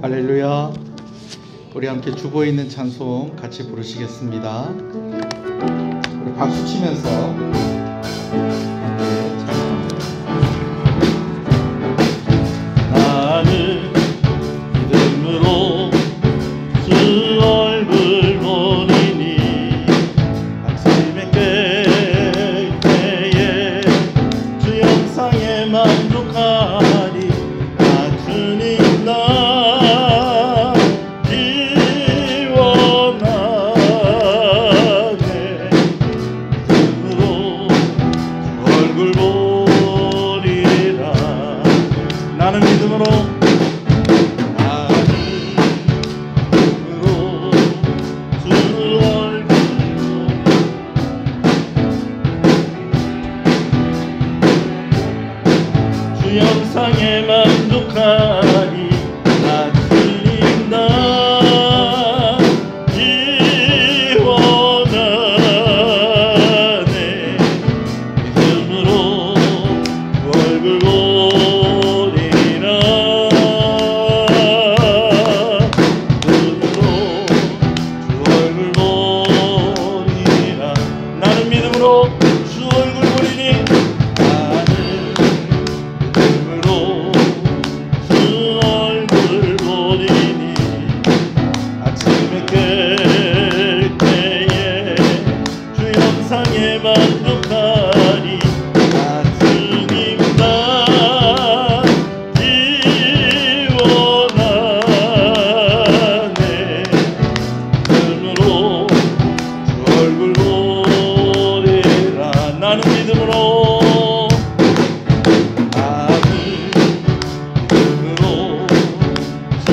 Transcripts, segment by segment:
할렐루야. 우리 함께 주보에 있는 찬송 같이 부르시겠습니다. 우리 박수 치면서 함께 찬송합니다. 나는 믿음으로 주 얼굴 보리니 아침에 깰 때에 주 영상에 만족하리. 나 주님 나 기원하네. 믿음으로 주 얼굴 보리라. 나는 믿음으로 주 영상에 만족하니 나 주님 나 기원하네. 믿음으로 주 얼굴 보리라. 믿음으로 주 얼굴 보리라. 나는 믿음으로 주 얼굴 보리니 만족하니. 나 주님 나 기원하네. 믿음으로 주 얼굴 보리라. 나는 믿음으로 믿음으로 주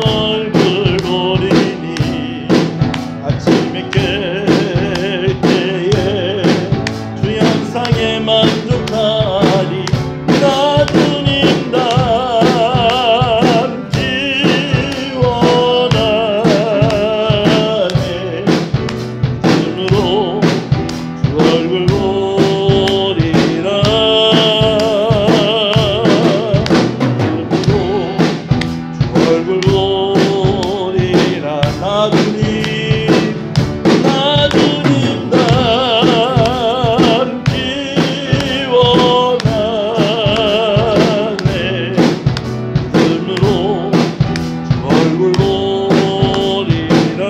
얼굴 보리니 아침에 깰 때에 상에 만족하리. 나 주님 난 기원하네. 믿음으로 주 얼굴 보리라. 믿음으로 주 얼굴 보리라. 나 주님 나 주님 난 기원하네. 믿음으로 주 얼굴 보리라.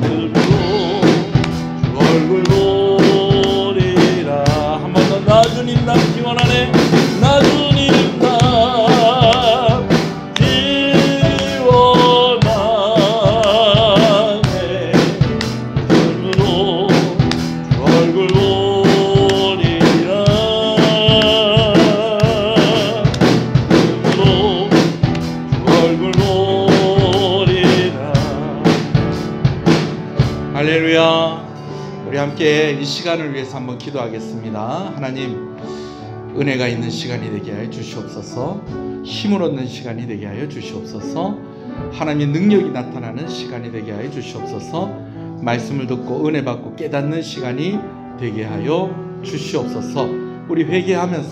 믿음으로 주 얼굴 보리라. 한 번 더. 나 주님 나 기원하네. 나 주님 나 기원하네. 믿음으로 주 얼굴 보리라. 믿음으로 주 얼굴 보리라. 할렐루야. 우리 함께 이 시간을 위해서 한번 기도하겠습니다. 하나님, 은혜가 있는 시간이 되게 하여 주시옵소서. 힘을 얻는 시간이 되게 하여 주시옵소서. 하나님의 능력이 나타나는 시간이 되게 하여 주시옵소서. 말씀을 듣고 은혜 받고 깨닫는 시간이 되게 하여 주시옵소서. 우리 회개하면서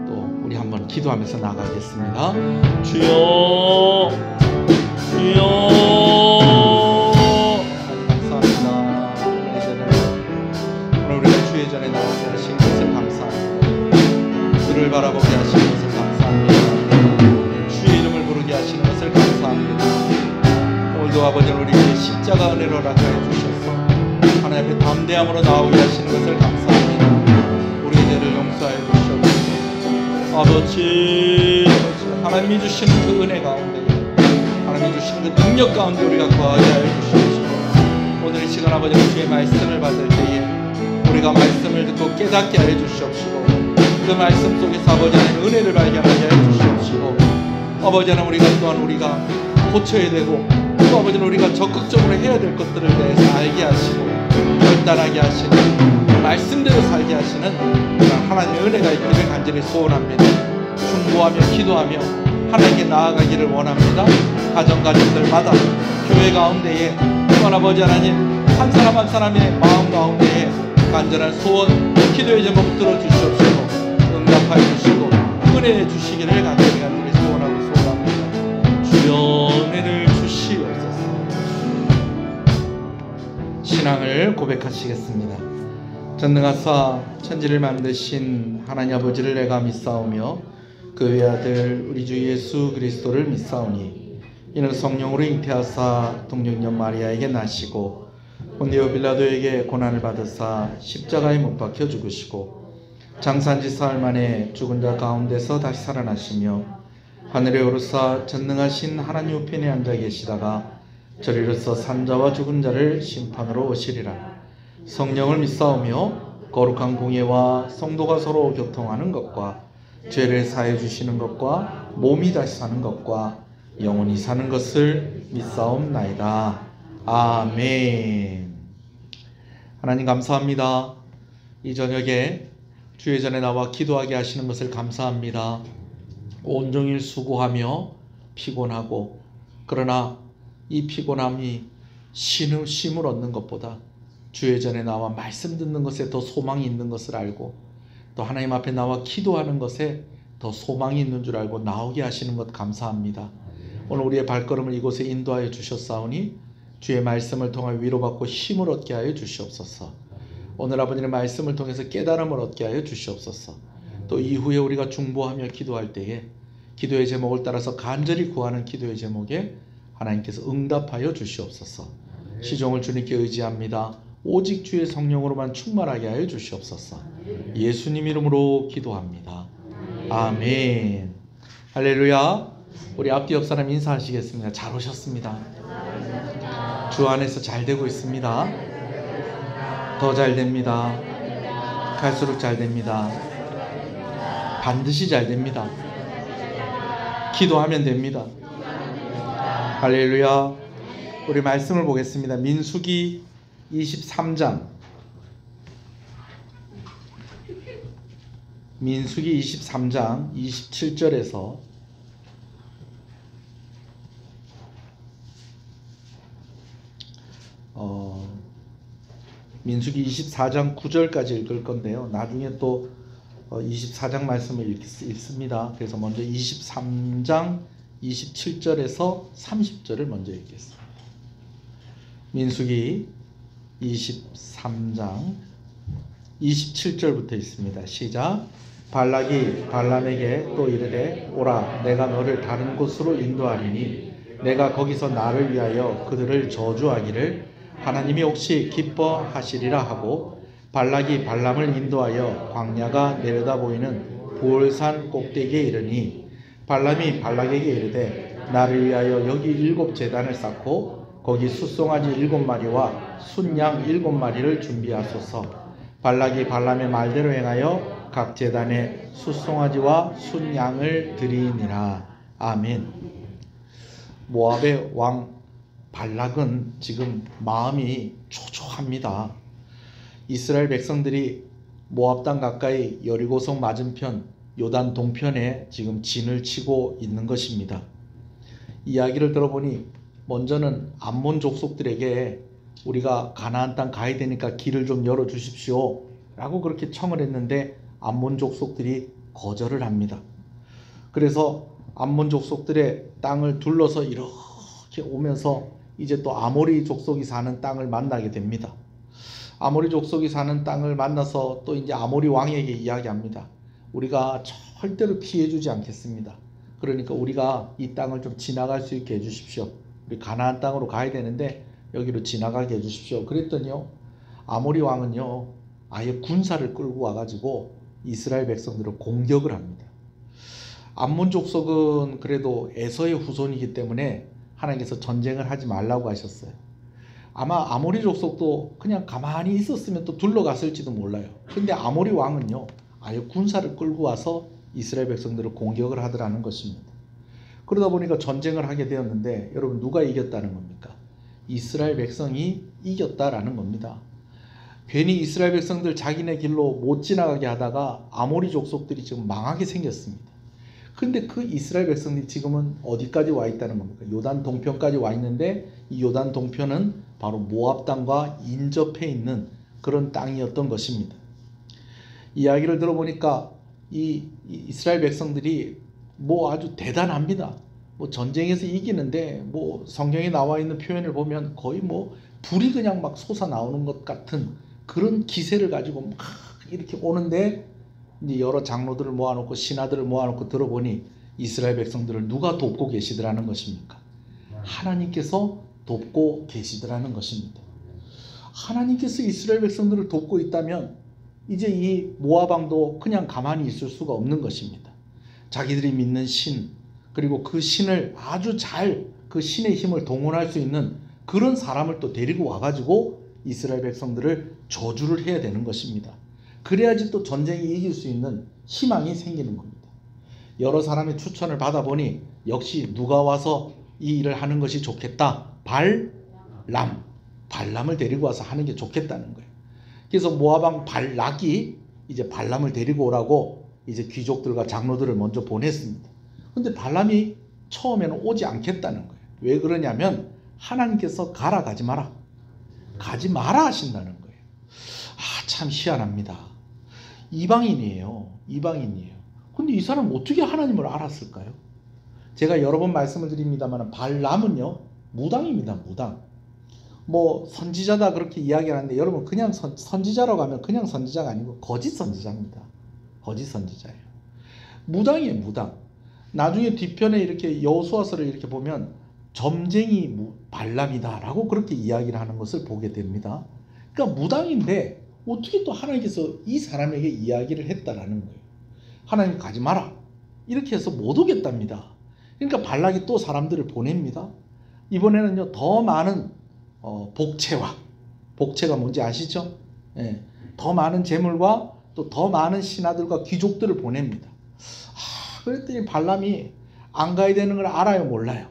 또 우리 한번 기도하면서 나가겠습니다. 주여 주여 감사합니다. 오늘 우리가 주의 전에 나오게 하신 것을 감사합니다. 주를 바라보게 하시는 것을 감사합니다. 주의 이름을 부르게 하시는 것을 감사합니다. 오늘도 아버지는 우리에게 십자가 은혜로 허락하여 주셔서 하나님 앞에 담대함으로 나오게 하시는 것을 감사합니다. 우리의 죄를 용서하여 주시옵소서. 아버지, 하나님이 주시는 그 은혜 가운데, 하나님이 주시는 그 능력 가운데 우리가 거하게 하여 주시옵소서. 오늘 이 시간 아버지 주의 말씀을 받을 때에 우리가 말씀을 듣고 깨닫게 하여 주시옵시고, 그 말씀 속에서 아버지 하나님 은혜를 발견하게 하여 주시옵시고, 아버지 하나님 우리가 고쳐야 되고, 또 아버지는 우리가 적극적으로 해야 될 것들을 대해서 알게 하시고 결단하게 하시는, 말씀대로 살게 하시는 하나님의 은혜가 있기를 간절히 소원합니다. 중보하며 기도하며 하나님께 나아가기를 원합니다. 가정가족들마다 교회 가운데에 또한 아버지 하나님 한 사람 한 사람의 마음 가운데에 간절한 소원, 기도의 제목 들어주시옵시고 응답하여 주시고 은혜 주시기를 간절히 면회를 주시옵소서. 신앙을 고백하시겠습니다. 전능하사 천지를 만드신 하나님 아버지를 내가 믿사오며 그 외아들 우리 주 예수 그리스도를 믿사오니 이는 성령으로 잉태하사 동정녀 마리아에게 나시고 본디오 빌라도에게 고난을 받으사 십자가에 못 박혀 죽으시고 장사한 지 사흘 만에 죽은 자 가운데서 다시 살아나시며 하늘에 오르사 전능하신 하나님 우편에 앉아 계시다가 저리로서 산자와 죽은 자를 심판으로 오시리라. 성령을 믿사오며 거룩한 공예와 성도가 서로 교통하는 것과 죄를 사해 주시는 것과 몸이 다시 사는 것과 영원히 사는 것을 믿사옵나이다. 아멘. 하나님 감사합니다. 이 저녁에 주의 전에 나와 기도하게 하시는 것을 감사합니다. 온종일 수고하며 피곤하고, 그러나 이 피곤함이 쉼을 얻는 것보다 주의 전에 나와 말씀 듣는 것에 더 소망이 있는 것을 알고, 또 하나님 앞에 나와 기도하는 것에 더 소망이 있는 줄 알고 나오게 하시는 것 감사합니다. 오늘 우리의 발걸음을 이곳에 인도하여 주셨사오니 주의 말씀을 통하여 위로받고 힘을 얻게 하여 주시옵소서. 오늘 아버지의 말씀을 통해서 깨달음을 얻게 하여 주시옵소서. 또 이후에 우리가 중보하며 기도할 때에 기도의 제목을 따라서 간절히 구하는 기도의 제목에 하나님께서 응답하여 주시옵소서. 시종을 주님께 의지합니다. 오직 주의 성령으로만 충만하게 하여 주시옵소서. 예수님 이름으로 기도합니다. 아멘. 할렐루야. 우리 앞뒤 옆 사람 인사하시겠습니다. 잘 오셨습니다. 주 안에서 잘 되고 있습니다. 더 잘 됩니다. 갈수록 잘 됩니다. 반드시 잘 됩니다. 기도하면 됩니다. 할렐루야. 우리 말씀을 보겠습니다. 민수기 23장. 민수기 23장 27절에서 민수기 24장 9절까지 읽을 건데요. 나중에 또 24장 말씀을 읽습니다. 그래서 먼저 23장 27절에서 30절을 먼저 읽겠습니다. 민수기 23장 27절부터 있습니다. 시작. 발락이 발람에게 또 이르되 오라, 내가 너를 다른 곳으로 인도하리니 내가 거기서 나를 위하여 그들을 저주하기를 하나님이 혹시 기뻐하시리라 하고, 발락이 발람을 인도하여 광야가 내려다 보이는 부올산 꼭대기에 이르니 발람이 발락에게 이르되 나를 위하여 여기 7 제단을 쌓고 거기 숫송아지 7마리와 순양 7마리를 준비하소서. 발락이 발람의 말대로 행하여 각 제단에 숫송아지와 순양을 드리니라. 아멘. 모압의 왕 발락은 지금 마음이 초조합니다. 이스라엘 백성들이 모압 땅 가까이 여리고성 맞은편 요단 동편에 지금 진을 치고 있는 것입니다. 이야기를 들어보니 먼저는 암몬 족속들에게 우리가 가나안 땅 가야 되니까 길을 좀 열어주십시오 라고 그렇게 청을 했는데 암몬 족속들이 거절을 합니다. 그래서 암몬 족속들의 땅을 둘러서 이렇게 오면서 이제 또 아모리 족속이 사는 땅을 만나게 됩니다. 아모리 족속이 사는 땅을 만나서 또 이제 아모리 왕에게 이야기합니다. 우리가 절대로 피해주지 않겠습니다. 그러니까 우리가 이 땅을 좀 지나갈 수 있게 해주십시오. 우리 가나안 땅으로 가야 되는데 여기로 지나가게 해주십시오. 그랬더니요, 아모리 왕은요 아예 군사를 끌고 와가지고 이스라엘 백성들을 공격을 합니다. 암몬 족속은 그래도 에서의 후손이기 때문에 하나님께서 전쟁을 하지 말라고 하셨어요. 아마 아모리 족속도 그냥 가만히 있었으면 또 둘러갔을지도 몰라요. 근데 아모리 왕은요 아예 군사를 끌고 와서 이스라엘 백성들을 공격을 하더라는 것입니다. 그러다 보니까 전쟁을 하게 되었는데 여러분, 누가 이겼다는 겁니까? 이스라엘 백성이 이겼다라는 겁니다. 괜히 이스라엘 백성들 자기네 길로 못 지나가게 하다가 아모리 족속들이 지금 망하게 생겼습니다. 근데 그 이스라엘 백성들이 지금은 어디까지 와 있다는 겁니까? 요단 동편까지 와 있는데 이 요단 동편은 바로 모압 땅과 인접해 있는 그런 땅이었던 것입니다. 이야기를 들어보니까 이 이스라엘 백성들이 뭐 아주 대단합니다. 뭐 전쟁에서 이기는데 뭐 성경에 나와 있는 표현을 보면 거의 뭐 불이 그냥 막 솟아 나오는 것 같은 그런 기세를 가지고 막 이렇게 오는데 이제 여러 장로들을 모아놓고 신하들을 모아놓고 들어보니 이스라엘 백성들을 누가 돕고 계시더라는 것입니까? 하나님께서 돕고 계시더라는 것입니다. 하나님께서 이스라엘 백성들을 돕고 있다면 이제 이 모압 왕도 그냥 가만히 있을 수가 없는 것입니다. 자기들이 믿는 신, 그리고 그 신을 아주 잘 그 신의 힘을 동원할 수 있는 그런 사람을 또 데리고 와가지고 이스라엘 백성들을 저주를 해야 되는 것입니다. 그래야지 또 전쟁이 이길 수 있는 희망이 생기는 겁니다. 여러 사람의 추천을 받아보니 역시 누가 와서 이 일을 하는 것이 좋겠다. 발람을 데리고 와서 하는 게 좋겠다는 거예요. 그래서 모압왕 발락이 이제 발람을 데리고 오라고 이제 귀족들과 장로들을 먼저 보냈습니다. 근데 발람이 처음에는 오지 않겠다는 거예요. 왜 그러냐면 하나님께서 가라, 가지 마라. 가지 마라 하신다는 거예요. 참 희한합니다. 이방인이에요. 근데 이 사람은 어떻게 하나님을 알았을까요? 제가 여러 번 말씀을 드립니다만 발람은요 무당입니다. 무당. 뭐 선지자다 그렇게 이야기하는데 여러분 그냥 선지자라고 하면 그냥 선지자가 아니고 거짓 선지자입니다. 거짓 선지자예요. 무당이에요. 무당. 나중에 뒤편에 이렇게 여호수아서를 이렇게 보면 점쟁이 발람이다 라고 그렇게 이야기를 하는 것을 보게 됩니다. 그러니까 무당인데 어떻게 또 하나님께서 이 사람에게 이야기를 했다라는 거예요. 하나님 가지 마라 이렇게 해서 못 오겠답니다. 그러니까 발락이 또 사람들을 보냅니다. 이번에는요 더 많은 복채가 뭔지 아시죠? 예, 더 많은 재물과 또 더 많은 신하들과 귀족들을 보냅니다. 그랬더니 발람이 안 가야 되는 걸 알아요, 몰라요?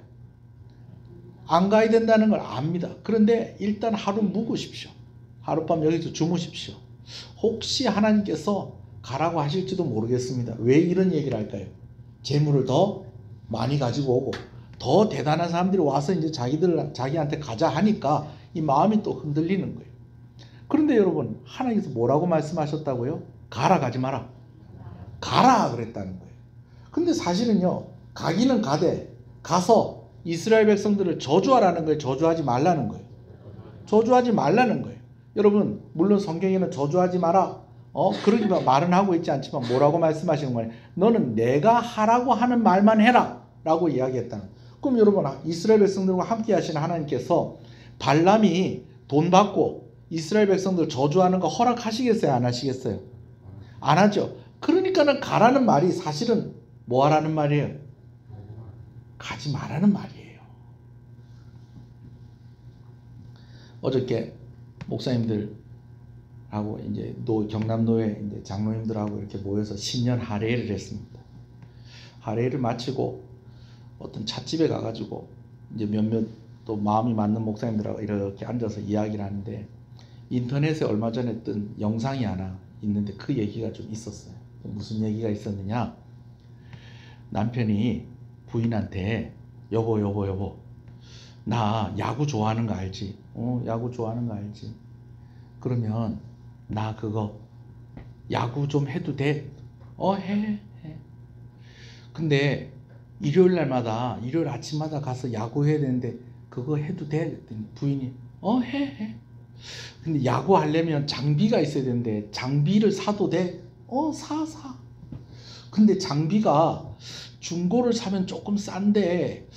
안 가야 된다는 걸 압니다. 그런데 일단 하루 묵으십시오. 하룻밤 여기서 주무십시오. 혹시 하나님께서 가라고 하실지도 모르겠습니다. 왜 이런 얘기를 할까요? 재물을 더 많이 가지고 오고 더 대단한 사람들이 와서 이제 자기한테 가자 하니까 이 마음이 또 흔들리는 거예요. 그런데 여러분 하나님께서 뭐라고 말씀하셨다고요? 가라, 가지 마라. 가라 그랬다는 거예요. 근데 사실은요 가기는 가되 가서 이스라엘 백성들을 저주하라는 거예요. 저주하지 말라는 거예요. 저주하지 말라는 거예요. 여러분 물론 성경에는 저주하지 마라 그러기 말은 하고 있지 않지만 뭐라고 말씀하시는 거예요? 너는 내가 하라고 하는 말만 해라 라고 이야기했다는 거예요. 그럼 여러분 이스라엘 백성들과 함께 하시는 하나님께서 발람이 돈 받고 이스라엘 백성들 저주하는 거 허락하시겠어요? 안 하시겠어요? 안 하죠. 그러니까는 가라는 말이 사실은 뭐 하라는 말이에요? 가지 말라는 말이에요. 어저께 목사님들하고 이제 경남노회 이제 장로님들하고 이렇게 모여서 신년 할례를 했습니다. 할례를 마치고 어떤 찻집에 가가지고 이제 몇몇 또 마음이 맞는 목사님들하고 이렇게 앉아서 이야기를 하는데 인터넷에 얼마 전에 뜬 영상이 하나 있는데 그 얘기가 좀 있었어요. 무슨 얘기가 있었느냐? 남편이 부인한테 여보 나 야구 좋아하는 거 알지? 야구 좋아하는 거 알지? 그러면 나 그거 야구 좀 해도 돼? 해. 근데 일요일 아침마다 가서 야구 해야 되는데 그거 해도 돼? 그랬더니 부인이 해. 근데 야구 하려면 장비가 있어야 되는데 장비를 사도 돼? 사. 근데 장비가 중고를 사면 조금 싼데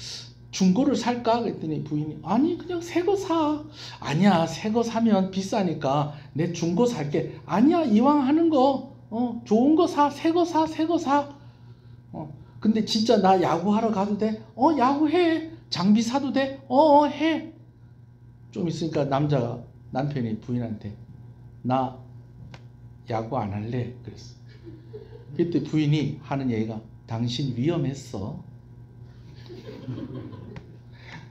중고를 살까? 그랬더니 부인이 아니 그냥 새 거 사. 아니야 새 거 사면 비싸니까 내 중고 살게. 아니야 이왕 하는 거 좋은 거 사. 새 거 사. 근데 진짜 나 야구하러 가도 돼? 야구해. 장비 사도 돼? 해. 좀 있으니까 남편이 부인한테 나 야구 안 할래 그랬어. 그때 부인이 하는 얘기가 당신 위험했어.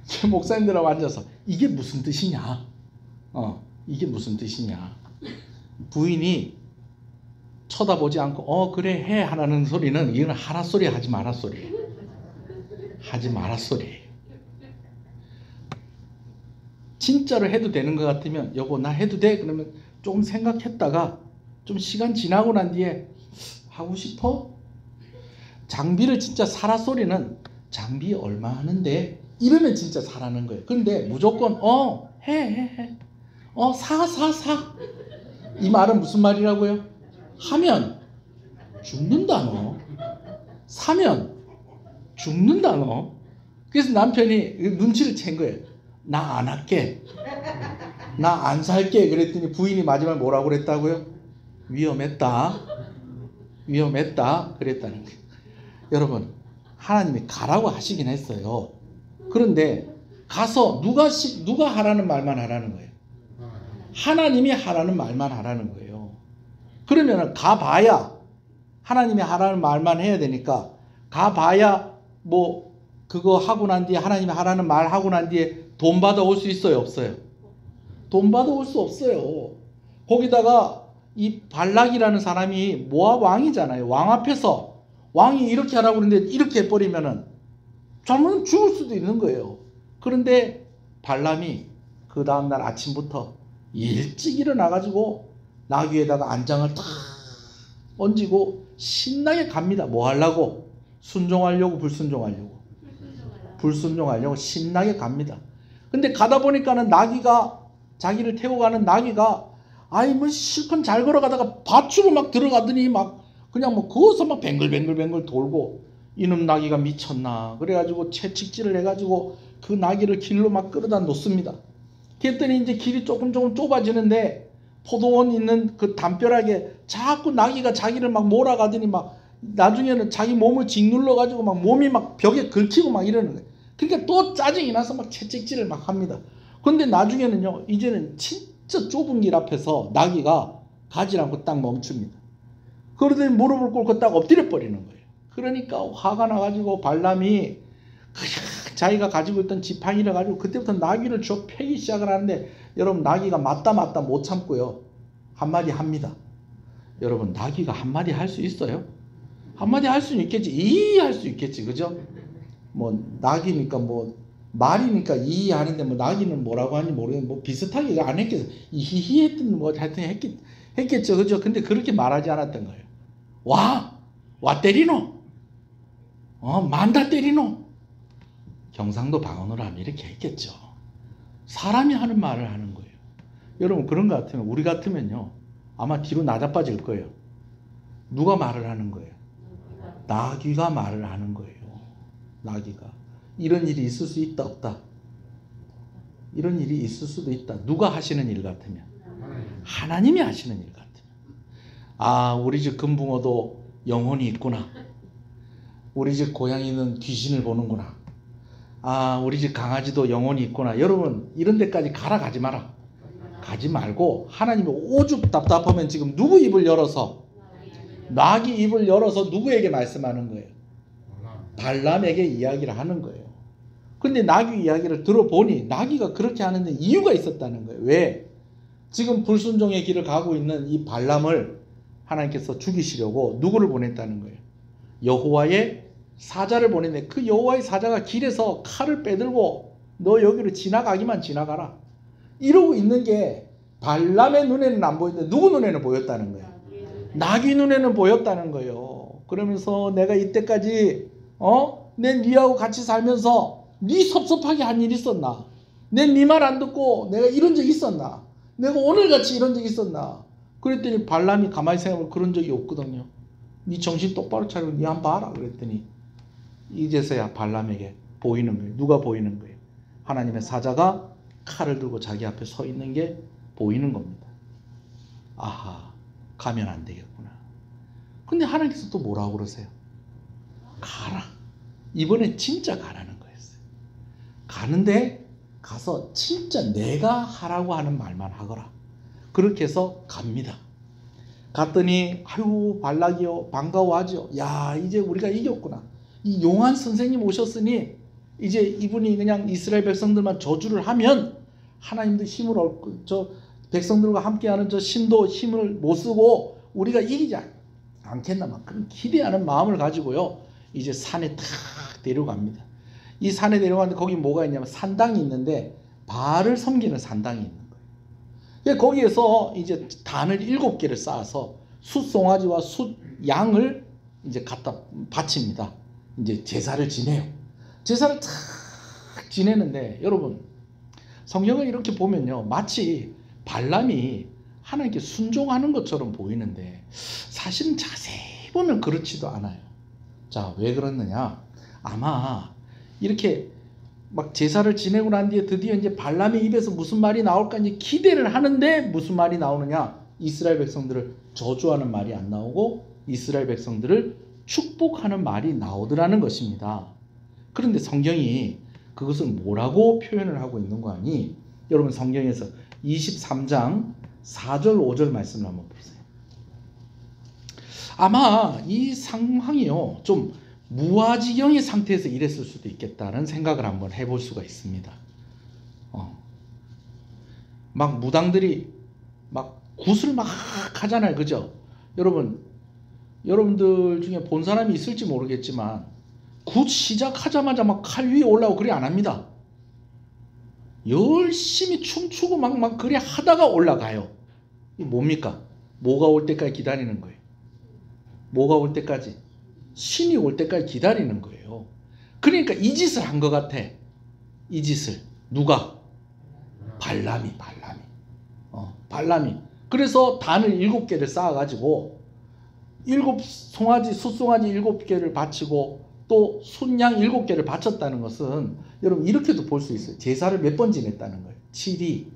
제 목사님들하고 앉아서 이게 무슨 뜻이냐? 이게 무슨 뜻이냐? 부인이 쳐다보지 않고 그래 해 하라는 소리는 이건 하라 소리 하지 마라 소리. 하지 마라 소리. 진짜로 해도 되는 것 같으면 여보 나 해도 돼? 그러면 조금 생각했다가 좀 시간 지나고 난 뒤에 하고 싶어? 장비를 진짜 사라 소리는 장비 얼마 하는데? 이러면 진짜 사라는 거예요. 근데 무조건 해. 사. 이 말은 무슨 말이라고요? 하면 죽는다 너. 사면 죽는다 너. 그래서 남편이 눈치를 챈 거예요. 나 안 할게. 나 안 살게. 그랬더니 부인이 마지막에 뭐라고 그랬다고요? 위험했다. 그랬다는 거예요. 여러분, 하나님이 가라고 하시긴 했어요. 그런데 가서 누가 하라는 말만 하라는 거예요. 하나님이 하라는 말만 하라는 거예요. 그러면 가봐야 하나님이 하라는 말만 해야 되니까 가봐야 뭐 그거 하고 난 뒤에 하나님이 하라는 말 하고 난 뒤에 돈 받아올 수 있어요? 없어요? 돈 받아올 수 없어요. 거기다가 이 발락이라는 사람이 모압 왕이잖아요. 왕 앞에서 왕이 이렇게 하라고 그러는데 이렇게 해버리면은 잘못하면 죽을 수도 있는 거예요. 그런데 발람이 그 다음날 아침부터 일찍 일어나가지고 나귀에다가 안장을 탁 얹고 신나게 갑니다. 뭐 하려고? 순종하려고 불순종하려고? 불순종하려고 신나게 갑니다. 근데 가다 보니까는 자기를 태우고 가는 나귀가 뭐 실컷 잘 걸어가다가 밭으로 막 들어가더니 막 그냥 뭐 거기서 막 뱅글뱅글 돌고 이놈 나귀가 미쳤나 그래가지고 채찍질을 해가지고 그 나귀를 길로 막 끌어다 놓습니다. 그랬더니 이제 길이 조금 좁아지는데 포도원 있는 그 담벼락에 자꾸 나귀가 자기를 막 몰아가더니 막 나중에는 자기 몸을 짓눌러가지고 막 몸이 막 벽에 긁히고 막 이러는 거예요. 그러니까 또 짜증이 나서 막 채찍질을 막 합니다. 근데 나중에는요, 이제는 진짜 좁은 길 앞에서 나귀가 가지 않고 딱 멈춥니다. 그러더니 무릎을 꿇고 딱 엎드려 버리는 거예요. 그러니까 화가 나가지고 발람이 자기가 가지고 있던 지팡이를 가지고 그때부터 나귀를 쭉 패기 시작을 하는데 여러분 나귀가 맞다 못 참고요. 한마디 합니다. 여러분 나귀가 한마디 할 수 있어요? 한마디 할 수는 있겠지. 할 수 있겠지. 그죠? 뭐 나귀니까 뭐 말이니까 하는데 뭐 나귀는 뭐라고 하는지 모르겠는데 뭐 비슷하게 안 했겠어. 히히 했든 뭐 하여튼 했겠죠. 그죠? 근데 그렇게 말하지 않았던 거예요. 와 때리노? 만다 때리노? 경상도 방언으로 하면 이렇게 했겠죠. 사람이 하는 말을 하는 거예요. 여러분 그런 것 같으면 우리 같으면요 아마 뒤로 나자빠질 거예요. 누가 말을 하는 거예요? 나귀가 말을 하는 거예요. 나귀가. 이런 일이 있을 수 있다 없다? 이런 일이 있을 수도 있다. 누가 하시는 일 같으면? 하나님이 하시는 일 같으면. 우리 집 금붕어도 영혼이 있구나. 우리 집 고양이는 귀신을 보는구나. 우리 집 강아지도 영혼이 있구나. 여러분 이런 데까지 가지 마라. 가지 말고 하나님이 오죽 답답하면 지금 누구 입을 열어서 나귀 입을 열어서 누구에게 말씀하는 거예요? 발람에게 이야기를 하는 거예요. 근데 나귀 이야기를 들어보니 나귀가 그렇게 하는데 이유가 있었다는 거예요. 왜? 지금 불순종의 길을 가고 있는 이 발람을 하나님께서 죽이시려고 누구를 보냈다는 거예요? 여호와의 사자를 보냈는데 그 여호와의 사자가 길에서 칼을 빼들고 너 여기로 지나가라 이러고 있는 게 발람의 눈에는 안 보이는데 누구 눈에는 보였다는 거예요? 나귀 눈에는 보였다는 거예요. 그러면서 내가 이때까지 내 니하고 같이 살면서 니 섭섭하게 한 일 있었나? 내 니 말 안 듣고 내가 이런 적 있었나? 내가 오늘같이 이런 적 있었나? 그랬더니 발람이 가만히 생각하면 그런 적이 없거든요. 니 정신 똑바로 차리고 니 한번 봐라 그랬더니 이제서야 발람에게 보이는 거예요. 누가 보이는 거예요? 하나님의 사자가 칼을 들고 자기 앞에 서 있는 게 보이는 겁니다. 가면 안 되겠구나. 근데 하나님께서 또 뭐라고 그러세요? 가라. 이번에 진짜 가라는 거였어요. 가는데 가서 진짜 내가 하라고 하는 말만 하거라. 그렇게 해서 갑니다. 갔더니 발락이요 반가워하죠. 이제 우리가 이겼구나. 이 용한 선생님 오셨으니 이제 이분이 그냥 이스라엘 백성들만 저주를 하면 하나님도 힘을 얻고 저 백성들과 함께하는 저 신도 힘을 못 쓰고 우리가 이기지 않겠나 막 그런 기대하는 마음을 가지고요 이제 산에 탁 데려갑니다. 이 산에 데려가는데 거기 뭐가 있냐면 산당이 있는데 바알을 섬기는 산당이 있는 거예요. 거기에서 이제 단을 7개를 쌓아서 숫송아지와 숫양을 이제 갖다 바칩니다. 이제 제사를 지내요. 제사를 탁 지내는데 여러분 성경을 이렇게 보면요 마치 발람이 하나님께 순종하는 것처럼 보이는데 사실은 자세히 보면 그렇지도 않아요. 자, 왜 그렇느냐? 아마 이렇게 막 제사를 지내고 난 뒤에 드디어 이제 발람의 입에서 무슨 말이 나올까 이제 기대를 하는데 무슨 말이 나오느냐? 이스라엘 백성들을 저주하는 말이 안 나오고 이스라엘 백성들을 축복하는 말이 나오더라는 것입니다. 그런데 성경이 그것을 뭐라고 표현을 하고 있는 거 아니? 여러분 성경에서 23장 4절 5절 말씀을 한번 보세요. 아마 이 상황이요 좀 무아지경의 상태에서 이랬을 수도 있겠다는 생각을 한번 해볼 수가 있습니다. 막 무당들이 막 굿을 막 하잖아요, 그죠? 여러분들 중에 본 사람이 있을지 모르겠지만 굿 시작하자마자 막 칼 위에 올라오고 그래 안 합니다. 열심히 춤추고 막 그래 하다가 올라가요. 이 뭡니까? 뭐가 올 때까지 기다리는 거예요. 뭐가 올 때까지? 신이 올 때까지 기다리는 거예요. 그러니까 이 짓을 한 것 같아. 이 짓을 누가? 발람이. 발람이. 그래서 단을 7개를 쌓아가지고 7송아지 숫송아지 7개를 바치고 또 순양 7개를 바쳤다는 것은 여러분 이렇게도 볼 수 있어요. 제사를 몇 번 지냈다는 거예요. 7이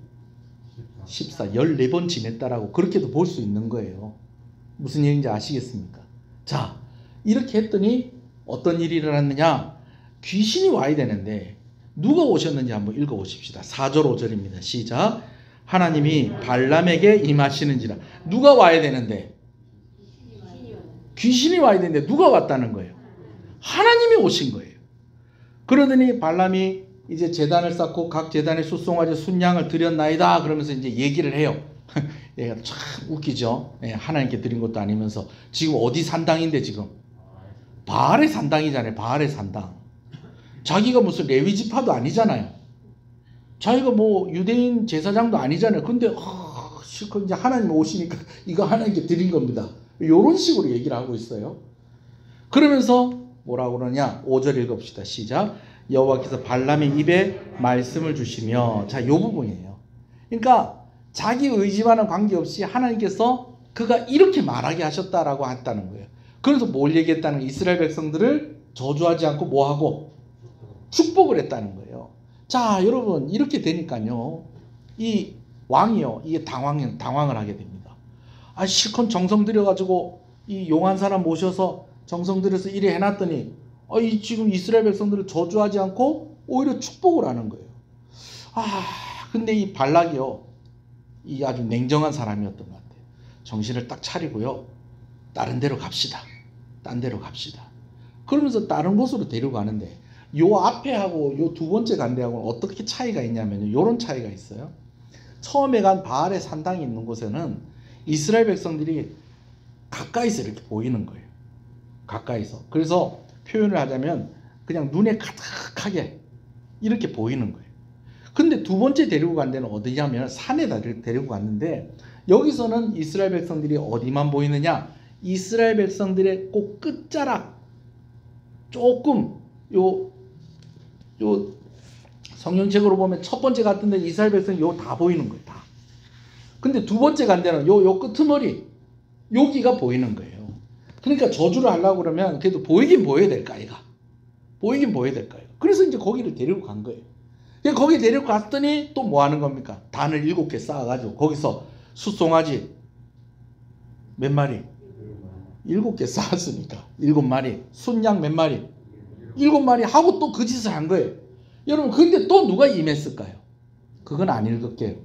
14, 14번 지냈다라고 그렇게도 볼 수 있는 거예요. 무슨 얘기인지 아시겠습니까? 자, 이렇게 했더니 어떤 일이 일어났느냐? 귀신이 와야 되는데 누가 오셨는지 한번 읽어보십시다. 4절 5절입니다. 시작. 하나님이 발람에게 임하시는지라. 누가 와야 되는데? 귀신이 와야 되는데 누가 왔다는 거예요? 하나님이 오신 거예요. 그러더니 발람이 이제 제단을 쌓고 각 제단에 숫송아지 순양을 드렸나이다 그러면서 이제 얘기를 해요. 얘가 참 웃기죠. 하나님께 드린 것도 아니면서 지금 어디 산당인데 지금 바알의 산당이잖아요. 바알의 산당. 자기가 무슨 레위 지파도 아니잖아요. 자기가 뭐 유대인 제사장도 아니잖아요. 근데 실컷 이제 하나님 오시니까 이거 하나님께 드린 겁니다. 이런 식으로 얘기를 하고 있어요. 그러면서 뭐라고 그러냐? 5절 읽읍시다. 시작. 여호와께서 발람의 입에 말씀을 주시며, 자, 요 부분이에요. 그러니까 자기 의지와는 관계없이 하나님께서 그가 이렇게 말하게 하셨다라고 했다는 거예요. 그래서 뭘 얘기했다는 거예요? 이스라엘 백성들을 저주하지 않고 뭐하고? 축복을 했다는 거예요. 자, 여러분 이렇게 되니까요 이 왕이요 이게 당황을 하게 됩니다. 실컷 정성 들여가지고 이 용한 사람 모셔서 정성 들여서 이래 해놨더니 이 지금 이스라엘 백성들을 저주하지 않고 오히려 축복을 하는 거예요. 근데 이 발락이요 이 아주 냉정한 사람이었던 것 같아요. 정신을 딱 차리고요 다른 데로 갑시다. 딴 데로 갑시다. 그러면서 다른 곳으로 데리고 가는데 요 앞에 하고 요 두 번째 간 데하고는 어떻게 차이가 있냐면요. 요런 차이가 있어요. 처음에 간 바알의 산당이 있는 곳에는 이스라엘 백성들이 가까이서 이렇게 보이는 거예요. 가까이서. 그래서 표현을 하자면 그냥 눈에 가득하게 이렇게 보이는 거예요. 근데 두 번째 데리고 간 데는 어디냐면 산에다 데리고 갔는데 여기서는 이스라엘 백성들이 어디만 보이느냐? 이스라엘 백성들의 꼭 끝자락 조금 요 성경책으로 보면 첫 번째 갔던 데 이스라엘 백성이 요 다 보이는 거예요. 다. 근데 두 번째 간 데는 요 끄트머리 여기가 보이는 거예요. 그러니까 저주를 하려고 그러면 그래도 보이긴 보여야 될까 아이가. 보이긴 보여야 될까요? 그래서 이제 거기를 데리고 간 거예요. 거기 데리고 갔더니 또 뭐 하는 겁니까? 단을 7개 쌓아가지고 거기서 숫송아지 몇 마리? 7개 쌓았으니까 7마리. 순양 몇 마리? 7마리 하고 또 그 짓을 한 거예요. 여러분 근데 또 누가 임했을까요? 그건 안 읽을게요.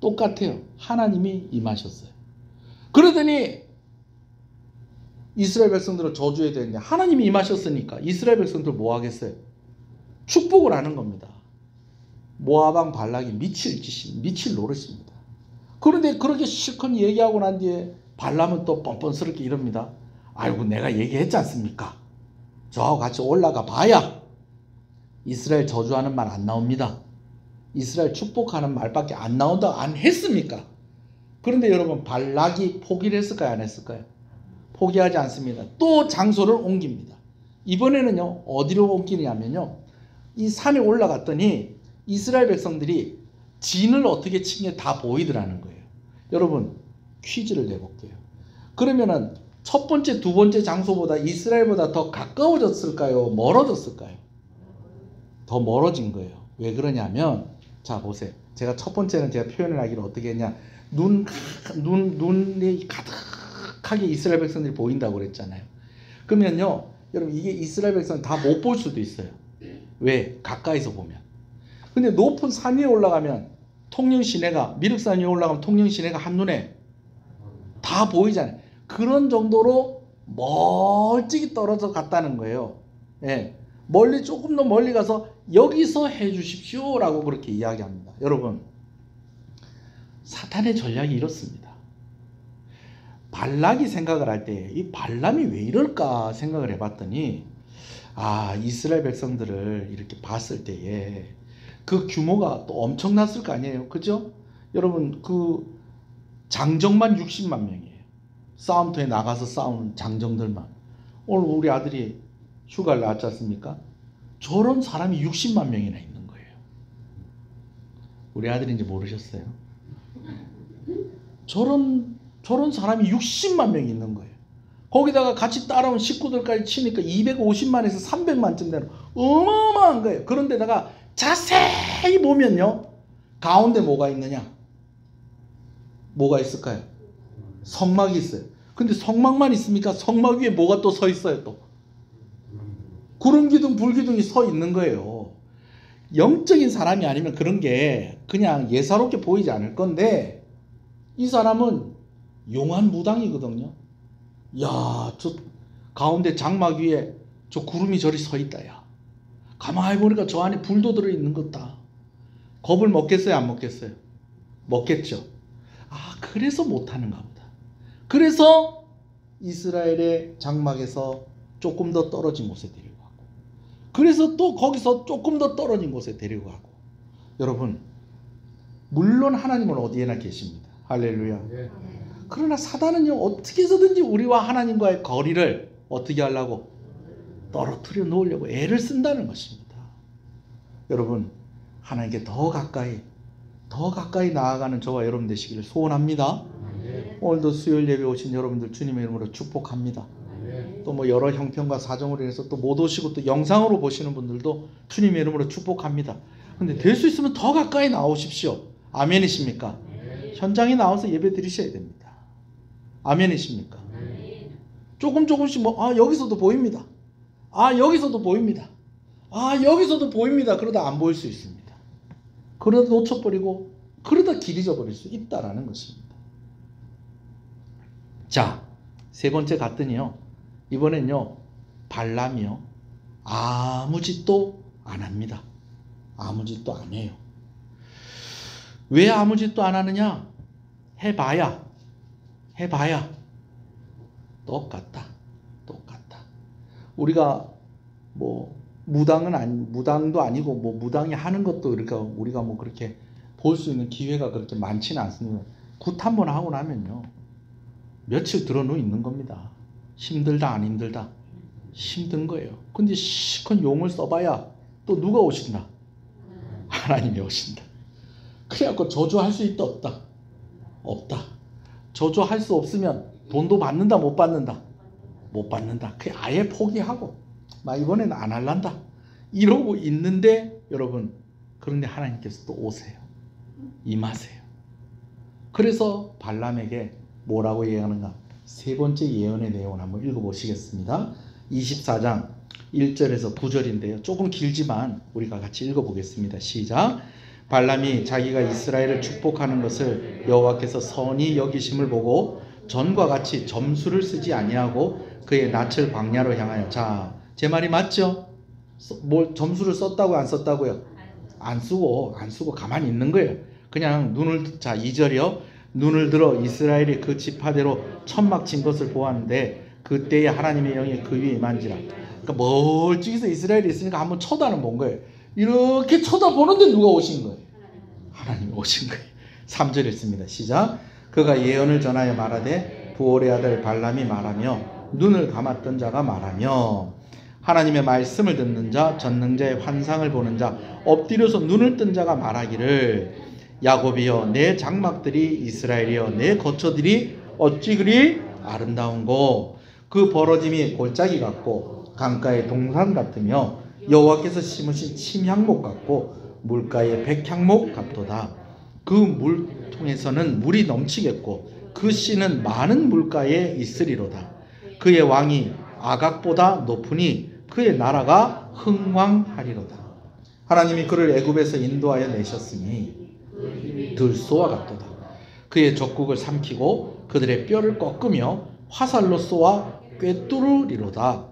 똑같아요. 하나님이 임하셨어요. 그러더니 이스라엘 백성들을 저주해야 되는데 하나님이 임하셨으니까 이스라엘 백성들 뭐 하겠어요? 축복을 하는 겁니다. 모압왕 발락이 미칠 노릇입니다. 그런데 그렇게 실컷 얘기하고 난 뒤에 발람은 또 뻔뻔스럽게 이럽니다. 아이고 내가 얘기했지 않습니까? 저하고 같이 올라가 봐야 이스라엘 저주하는 말 안 나옵니다. 이스라엘 축복하는 말밖에 안 나온다고 안 했습니까? 그런데 여러분 발락이 포기를 했을까요? 안 했을까요? 포기하지 않습니다. 또 장소를 옮깁니다. 이번에는요 어디로 옮기냐면요 이 산에 올라갔더니 이스라엘 백성들이 진을 어떻게 친 게 다 보이더라는 거예요. 여러분 퀴즈를 내볼게요. 그러면은 첫 번째, 두 번째 장소보다 이스라엘보다 더 가까워졌을까요? 멀어졌을까요? 더 멀어진 거예요. 왜 그러냐면 자 보세요. 제가 첫 번째는 제가 표현을 하기로 어떻게 했냐. 눈이 가득하게 이스라엘 백성들이 보인다고 그랬잖아요. 그러면요 여러분 이게 이스라엘 백성 다 못 볼 수도 있어요. 왜? 가까이서 보면. 근데 높은 산 위에 올라가면 통영 시내가, 미륵산 위에 올라가면 통영 시내가 한눈에 다 보이잖아요. 그런 정도로 멀찍이 떨어져 갔다는 거예요. 예. 멀리, 조금 더 멀리 가서 여기서 해 주십시오 라고 그렇게 이야기합니다. 여러분 사탄의 전략이 이렇습니다. 발락이 생각을 할 때 이 발람이 왜 이럴까 생각을 해봤더니 이스라엘 백성들을 이렇게 봤을 때에 그 규모가 또 엄청났을 거 아니에요. 그죠? 여러분 그 장정만 60만 명이에요. 싸움터에 나가서 싸우는 장정들만. 오늘 우리 아들이 휴가를 나왔지 않습니까? 저런 사람이 60만 명이나 있는 거예요. 우리 아들인지 모르셨어요? 저런 사람이 60만 명이 있는 거예요. 거기다가 같이 따라온 식구들까지 치니까 250만에서 300만쯤 되는 어마어마한 거예요. 그런데다가 자세히 보면요. 가운데 뭐가 있느냐? 뭐가 있을까요? 성막이 있어요. 근데 성막만 있습니까? 성막 위에 뭐가 또 서 있어요. 또 구름기둥 불기둥이 서 있는 거예요. 영적인 사람이 아니면 그런 게 그냥 예사롭게 보이지 않을 건데 이 사람은 용한 무당이거든요. 야, 저 가운데 장막 위에 저 구름이 저리 서 있다. 야, 가만히 보니까 저 안에 불도 들어있는 것다. 겁을 먹겠어요? 안 먹겠어요? 먹겠죠. 그래서 못하는가 보다. 그래서 이스라엘의 장막에서 조금 더 떨어진 곳에 데리고 가고, 그래서 또 거기서 조금 더 떨어진 곳에 데리고 가고. 여러분 물론 하나님은 어디에나 계십니다. 할렐루야. 그러나 사단은요 어떻게 해서든지 우리와 하나님과의 거리를 어떻게 하려고? 떨어뜨려 놓으려고 애를 쓴다는 것입니다. 여러분 하나님께 더 가까이 나아가는 저와 여러분 되시기를 소원합니다. 오늘도 수요일 예배 오신 여러분들 주님의 이름으로 축복합니다. 또 뭐 여러 형편과 사정으로 인해서 또 못 오시고 또 영상으로 보시는 분들도 주님의 이름으로 축복합니다. 근데 될 수 있으면 더 가까이 나오십시오. 아멘이십니까? 현장에 나와서 예배 드리셔야 됩니다. 아멘이십니까? 조금씩 여기서도 보입니다. 여기서도 보입니다. 여기서도 보입니다. 그러다 안 보일 수 있습니다. 그러다 놓쳐버리고 그러다 길 잊어버릴 수 있다라는 것입니다. 자, 세 번째 갔더니요. 이번엔요. 발람이요. 아무 짓도 안 합니다. 아무 짓도 안 해요. 왜 아무 짓도 안 하느냐? 해봐야 똑같다. 우리가 뭐 무당도 아니고 뭐 무당이 하는 것도 그러니까 우리가 뭐 그렇게 볼 수 있는 기회가 그렇게 많지는 않습니다. 굿 한 번 하고 나면요 며칠 들어누워 있는 겁니다. 힘들다 안 힘들다? 힘든 거예요. 근데 시큰 용을 써봐야 또 누가 오신다? 하나님이 오신다. 그래갖고 저주할 수 있다 없다? 없다. 저주할 수 없으면 돈도 받는다 못 받는다? 못 받는다. 그냥 아예 포기하고 이번에는 안 할란다 이러고 있는데 여러분 그런데 하나님께서 또 오세요. 임하세요. 그래서 발람에게 뭐라고 예언하는가? 세 번째 예언의 내용을 한번 읽어보시겠습니다. 24장 1절에서 9절인데요. 조금 길지만 우리가 같이 읽어보겠습니다. 시작. 발람이 자기가 이스라엘을 축복하는 것을 여호와께서 선히 여기심을 보고 전과 같이 점수를 쓰지 아니하고 그의 낯을 광야로 향하여. 자, 제 말이 맞죠? 뭘 점수를 썼다고 안 썼다고요? 안 쓰고 가만히 있는 거예요. 그냥 2절이요. 눈을 들어 이스라엘이 그 지파대로 천막 친 것을 보았는데 그때에 하나님의 영이 그 위에 임한지라. 그러니까 멀찍이서 이스라엘이 있으니까 한번 쳐다는 본 거예요. 이렇게 쳐다보는데 누가 오신 거예요? 하나님이 오신 거예요. 3절 읽습니다. 시작. 그가 예언을 전하여 말하되 부올의 아들 발람이 말하며 눈을 감았던 자가 말하며 하나님의 말씀을 듣는 자, 전능자의 환상을 보는 자, 엎드려서 눈을 뜬 자가 말하기를 야곱이여 내 장막들이 이스라엘이여 내 거처들이 어찌 그리 아름다운고 그 벌어짐이 골짜기 같고 강가의 동산 같으며 여호와께서 심으신 침향목 같고 물가의 백향목 같도다. 그 물통에서는 물이 넘치겠고 그 씨는 많은 물가에 있으리로다. 그의 왕이 아각보다 높으니 그의 나라가 흥왕하리로다. 하나님이 그를 애굽에서 인도하여 내셨으니 들소와 같도다. 그의 젖국을 삼키고 그들의 뼈를 꺾으며 화살로 쏘아 꿰뚫으리로다.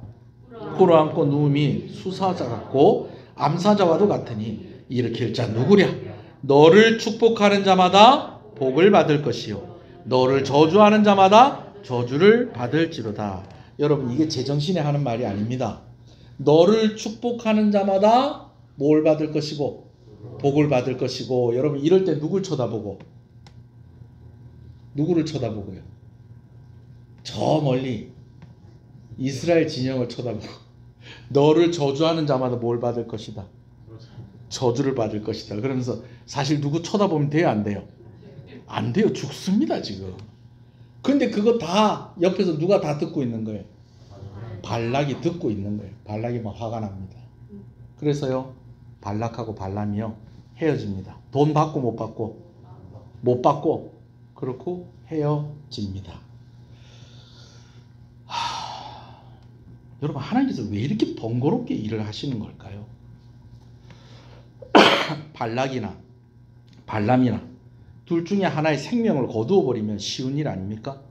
꿇어앉고 누움이 수사자 같고 암사자와도 같으니 일으킬 자 누구랴? 너를 축복하는 자마다 복을 받을 것이요 너를 저주하는 자마다 저주를 받을지로다. 여러분 이게 제정신에 하는 말이 아닙니다. 너를 축복하는 자마다 뭘 받을 것이고 복을 받을 것이고. 여러분 이럴 때 누굴 쳐다보고? 누구를 쳐다보고요? 저 멀리 이스라엘 진영을 쳐다보고 너를 저주하는 자마다 뭘 받을 것이다? 저주를 받을 것이다. 그러면서 사실 누구 쳐다보면 돼요? 안 돼요? 안 돼요. 죽습니다 지금. 근데 그거 다 옆에서 누가 다 듣고 있는 거예요? 발락이 듣고 있는 거예요. 발락이 막 화가 납니다. 그래서요 발락하고 발람이요 헤어집니다. 돈 받고 못 받고? 못 받고 그렇고 헤어집니다. 여러분 하나님께서 왜 이렇게 번거롭게 일을 하시는 걸까요? 발락이나 발람이나 둘 중에 하나의 생명을 거두어 버리면 쉬운 일 아닙니까?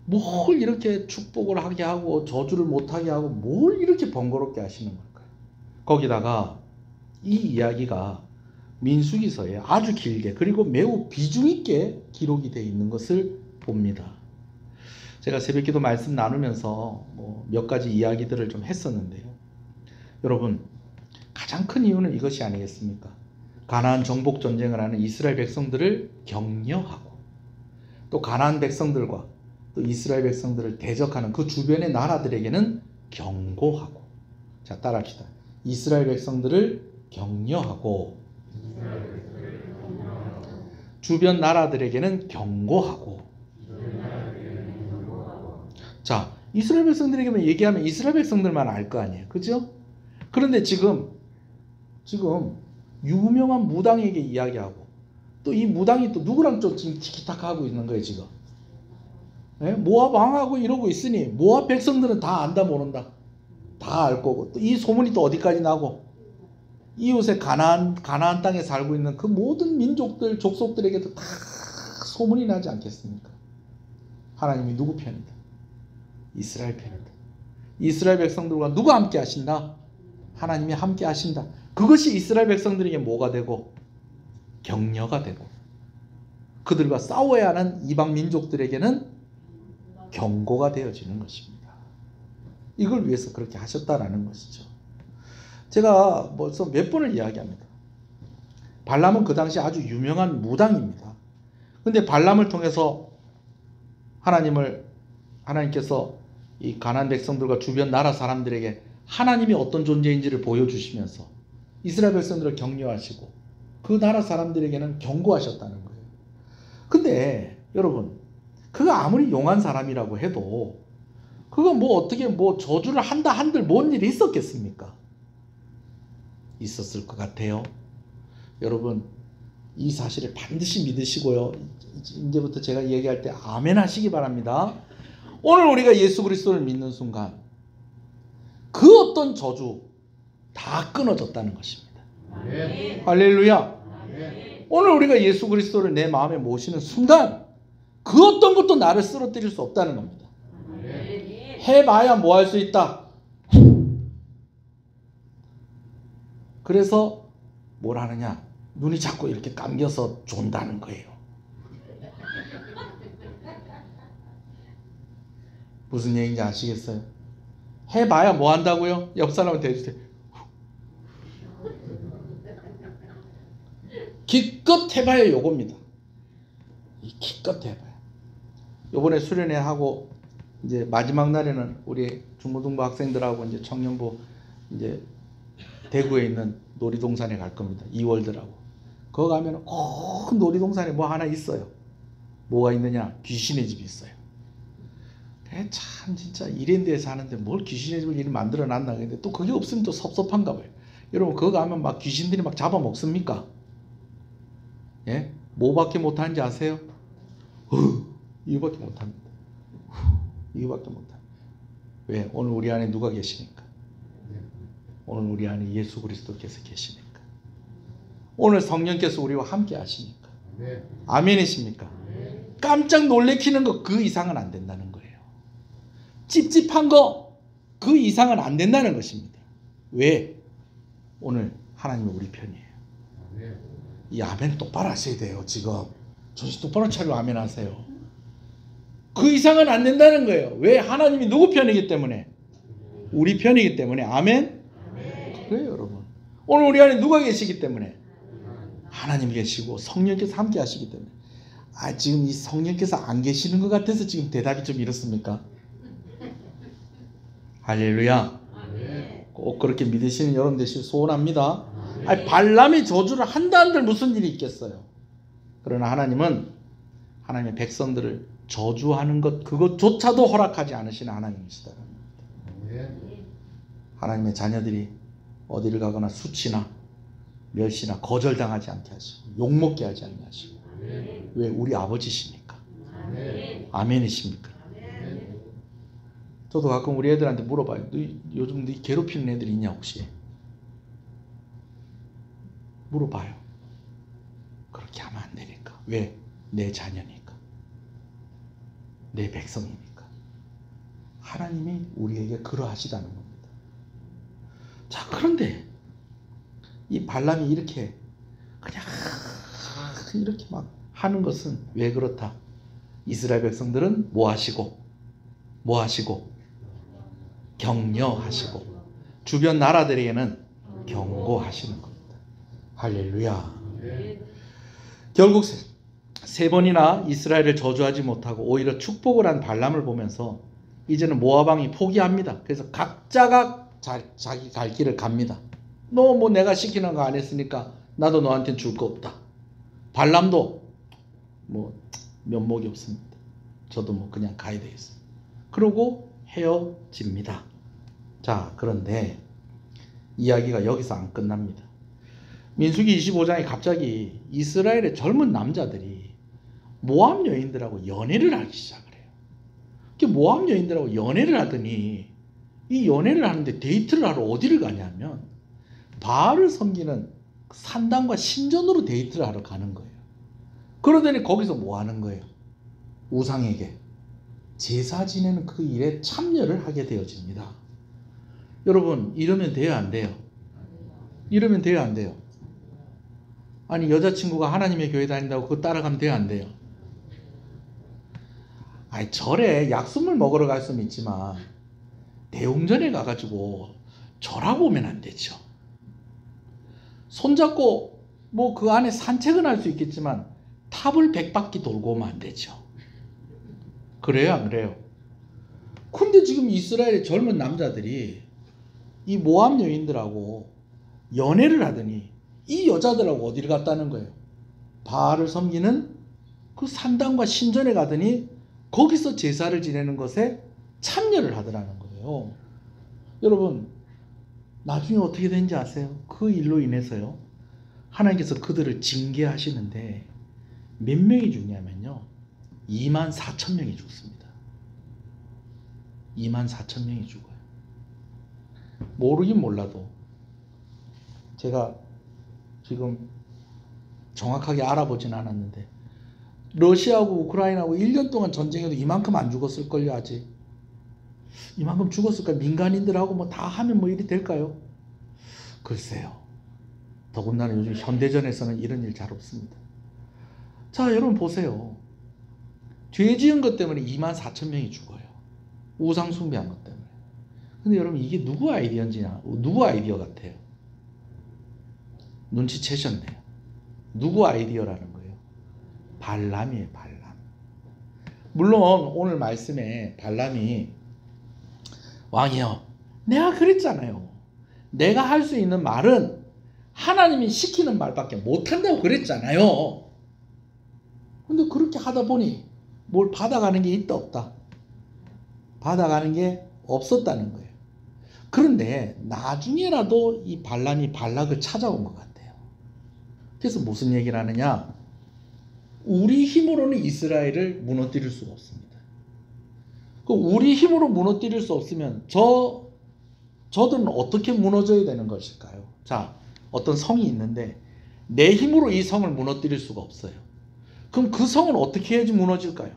뭘 이렇게 축복을 하게 하고 저주를 못하게 하고 뭘 이렇게 번거롭게 하시는 걸까요? 거기다가 이 이야기가 민수기서에 아주 길게 그리고 매우 비중 있게 기록이 되어 있는 것을 봅니다. 제가 새벽기도 말씀 나누면서 몇 가지 이야기들을 좀 했었는데요. 여러분 가장 큰 이유는 이것이 아니겠습니까? 가나안 정복 전쟁을 하는 이스라엘 백성들을 격려하고 또 가나안 백성들과 또 이스라엘 백성들을 대적하는 그 주변의 나라들에게는 경고하고. 자 따라합시다. 이스라엘 백성들을 격려하고 주변 나라들에게는 경고하고. 자 이스라엘 백성들에게만 얘기하면 이스라엘 백성들만 알 거 아니에요. 그죠? 그런데 지금 유명한 무당에게 이야기하고 또 이 무당이 또 누구랑 또 지금 티키타카 하고 있는 거예요 지금. 예? 모압 왕하고 이러고 있으니 모압 백성들은 다 안다 모른다. 다 알 거고 또 이 소문이 또 어디까지 나고 이웃의 가나안 땅에 살고 있는 그 모든 민족들 족속들에게도 다 소문이 나지 않겠습니까? 하나님이 누구 편이다? 이스라엘 편이다. 이스라엘 백성들과 누가 함께 하신다? 하나님이 함께 하신다. 그것이 이스라엘 백성들에게 뭐가 되고? 격려가 되고 그들과 싸워야 하는 이방 민족들에게는 경고가 되어지는 것입니다. 이걸 위해서 그렇게 하셨다라는 것이죠. 제가 벌써 몇 번을 이야기합니다. 발람은 그 당시 아주 유명한 무당입니다. 근데 발람을 통해서 하나님께서 이 가나안 백성들과 주변 나라 사람들에게 하나님이 어떤 존재인지를 보여주시면서 이스라엘 백성들을 격려하시고 그 나라 사람들에게는 경고하셨다는 거예요. 근데 여러분 그가 아무리 용한 사람이라고 해도 그거 어떻게 저주를 한다 한들 뭔 일이 있었겠습니까? 있었을 것 같아요. 여러분 이 사실을 반드시 믿으시고요. 이제부터 제가 얘기할 때 아멘 하시기 바랍니다. 오늘 우리가 예수 그리스도를 믿는 순간 그 어떤 저주 다 끊어졌다는 것입니다. 네. 할렐루야. 네. 오늘 우리가 예수 그리스도를 내 마음에 모시는 순간 그 어떤 것도 나를 쓰러뜨릴 수 없다는 겁니다. 네. 해봐야 뭐 할 수 있다. 그래서 뭘 하느냐? 눈이 자꾸 이렇게 감겨서 존다는 거예요. 무슨 얘기인지 아시겠어요? 해봐야 뭐 한다고요? 옆 사람한테 해주세요. 기껏 해봐야 요겁니다. 기껏 해봐야. 요번에 수련회 하고 이제 마지막 날에는 우리 중고등부 학생들하고 이제 청년부 이제 대구에 있는 놀이동산에 갈 겁니다. 이월드라고. 거기 가면 꼭 놀이동산에 뭐 하나 있어요. 뭐가 있느냐? 귀신의 집이 있어요. 참 진짜 이랜드에서 하는데 뭘 귀신의 집을 이리 만들어 놨나. 근데 또 그게 없으면 또 섭섭한가 봐요. 여러분 거기 가면 막 귀신들이 막 잡아먹습니까? 예? 뭐밖에 못하는지 아세요? 이거밖에 못합니다. 이거밖에 못합니다. 왜? 오늘 우리 안에 누가 계시니까? 오늘 우리 안에 예수 그리스도께서 계시니까. 오늘 성령께서 우리와 함께 하시니까. 아멘이십니까? 깜짝 놀래키는 거 그 이상은 안 된다는 거예요. 찝찝한 거 그 이상은 안 된다는 것입니다. 왜? 오늘 하나님은 우리 편이에요. 이 아멘 똑바로 하셔야 돼요. 지금 정신 똑바로 차리고 아멘 하세요. 그 이상은 안 된다는 거예요. 왜? 하나님이 누구 편이기 때문에? 우리 편이기 때문에. 아멘? 그래요 여러분. 오늘 우리 안에 누가 계시기 때문에? 하나님 계시고 성령께서 함께 하시기 때문에. 지금 이 성령께서 안 계시는 것 같아서 지금 대답이 좀 이렇습니까? 할렐루야. 꼭 그렇게 믿으시는 여러분 되시길 소원합니다. 발람이 저주를 한다 한들 무슨 일이 있겠어요. 그러나 하나님은 하나님의 백성들을 저주하는 것 그것조차도 허락하지 않으시는 하나님이시다. 하나님의 자녀들이 어디를 가거나 수치나 멸시나 거절당하지 않게 하시고 욕먹게 하지 않게 하시고. 왜? 우리 아버지시니까. 아멘이십니까? 저도 가끔 우리 애들한테 물어봐요. 요즘 너 괴롭히는 애들 있냐 혹시? 물어봐요. 그렇게 하면 안 되니까. 왜? 내 자녀니까. 내 백성이니까. 하나님이 우리에게 그러하시다는 겁니다. 자, 그런데 이 발람이 이렇게 그냥 이렇게 막 하는 것은 왜 그렇다? 이스라엘 백성들은 뭐 하시고 격려하시고 주변 나라들에게는 경고하시는 겁니다. 할렐루야. 결국 세 번이나 이스라엘을 저주하지 못하고 오히려 축복을 한 발람을 보면서 이제는 모압 왕이 포기합니다. 그래서 각자가 자기 갈 길을 갑니다. 너 뭐 내가 시키는 거 안 했으니까 나도 너한테는 줄 거 없다. 발람도 뭐 면목이 없습니다. 저도 뭐 그냥 가야 되겠습니다. 그러고 헤어집니다. 자, 그런데 이야기가 여기서 안 끝납니다. 민수기 25장에 갑자기 이스라엘의 젊은 남자들이 모압 여인들하고 연애를 하기 시작을 해요. 모압 여인들하고 연애를 하더니 이 연애를 하는데 데이트를 하러 어디를 가냐면 바알을 섬기는 산당과 신전으로 데이트를 하러 가는 거예요. 그러더니 거기서 뭐 하는 거예요? 우상에게 제사 지내는 그 일에 참여를 하게 되어집니다. 여러분, 이러면 돼요, 안 돼요? 이러면 돼요, 안 돼요? 아니, 여자친구가 하나님의 교회 다닌다고 그거 따라가면 돼요, 안 돼요? 아니, 절에 약수물 먹으러 갈 수는 있지만 대웅전에 가가지고 절하고 오면 안 되죠. 손잡고 뭐 그 안에 산책은 할 수 있겠지만 탑을 100바퀴 돌고 오면 안 되죠. 그래요, 안 그래요? 근데 지금 이스라엘의 젊은 남자들이 이 모압 여인들하고 연애를 하더니 이 여자들하고 어디를 갔다는 거예요? 바알을 섬기는 그 산당과 신전에 가더니 거기서 제사를 지내는 것에 참여를 하더라는 거예요. 여러분, 나중에 어떻게 되는지 아세요? 그 일로 인해서요, 하나님께서 그들을 징계하시는데 몇 명이 죽냐면요, 24,000명이 죽습니다. 24,000명이 죽어요. 모르긴 몰라도 제가 지금 정확하게 알아보진 않았는데 러시아하고 우크라이나하고 1년 동안 전쟁해도 이만큼 안 죽었을걸요. 아직 이만큼 죽었을까요? 민간인들하고 뭐 다 하면 뭐 일이 될까요? 글쎄요. 더군다나 요즘 현대전에서는 이런 일 잘 없습니다. 자, 여러분 보세요. 죄 지은 것 때문에 24,000명이 죽어요. 우상 숭배한 것 때문에. 근데 여러분, 이게 누구 아이디어인지냐? 누구 아이디어 같아요? 눈치채셨네요. 누구 아이디어라는 거예요? 발람이에요, 발람. 물론 오늘 말씀에 발람이 왕이여, 내가 그랬잖아요. 내가 할 수 있는 말은 하나님이 시키는 말밖에 못한다고 그랬잖아요. 근데 그렇게 하다 보니 뭘 받아가는 게 있다 없다? 받아가는 게 없었다는 거예요. 그런데 나중에라도 이 발람이 발락을 찾아온 것 같아요. 그래서 무슨 얘기를 하느냐? 우리 힘으로는 이스라엘을 무너뜨릴 수가 없습니다. 우리 힘으로 무너뜨릴 수 없으면 저들은 어떻게 무너져야 되는 것일까요? 자, 어떤 성이 있는데 내 힘으로 이 성을 무너뜨릴 수가 없어요. 그럼 그 성은 어떻게 해야지 무너질까요?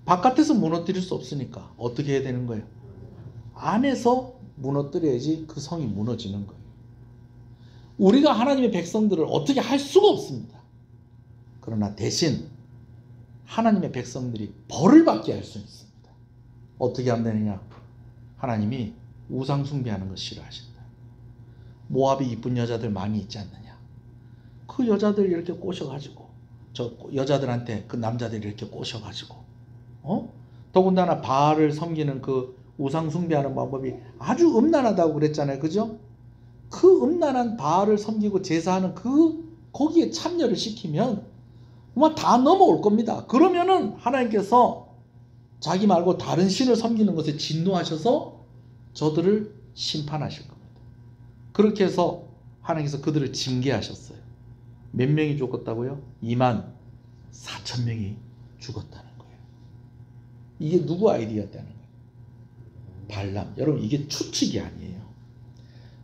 바깥에서 무너뜨릴 수 없으니까 어떻게 해야 되는 거예요? 안에서 무너뜨려야지 그 성이 무너지는 거예요. 우리가 하나님의 백성들을 어떻게 할 수가 없습니다. 그러나 대신 하나님의 백성들이 벌을 받게 할 수 있습니다. 어떻게 하면 되느냐? 하나님이 우상 숭배하는 것 싫어하신다. 모압이 이쁜 여자들 많이 있지 않느냐? 그 여자들 이렇게 꼬셔가지고 저 여자들한테 그 남자들이 이렇게 꼬셔가지고 더군다나 바알을 섬기는 그 우상 숭배하는 방법이 아주 음란하다고 그랬잖아요. 그죠? 그 음란한 바알을 섬기고 제사하는 거기에 참여를 시키면 정말 다 넘어올 겁니다. 그러면은 하나님께서 자기 말고 다른 신을 섬기는 것에 진노하셔서 저들을 심판하실 겁니다. 그렇게 해서 하나님께서 그들을 징계하셨어요. 몇 명이 죽었다고요? 24,000명이 죽었다는 거예요. 이게 누구 아이디어였다는 거예요? 발람. 여러분, 이게 추측이 아니에요.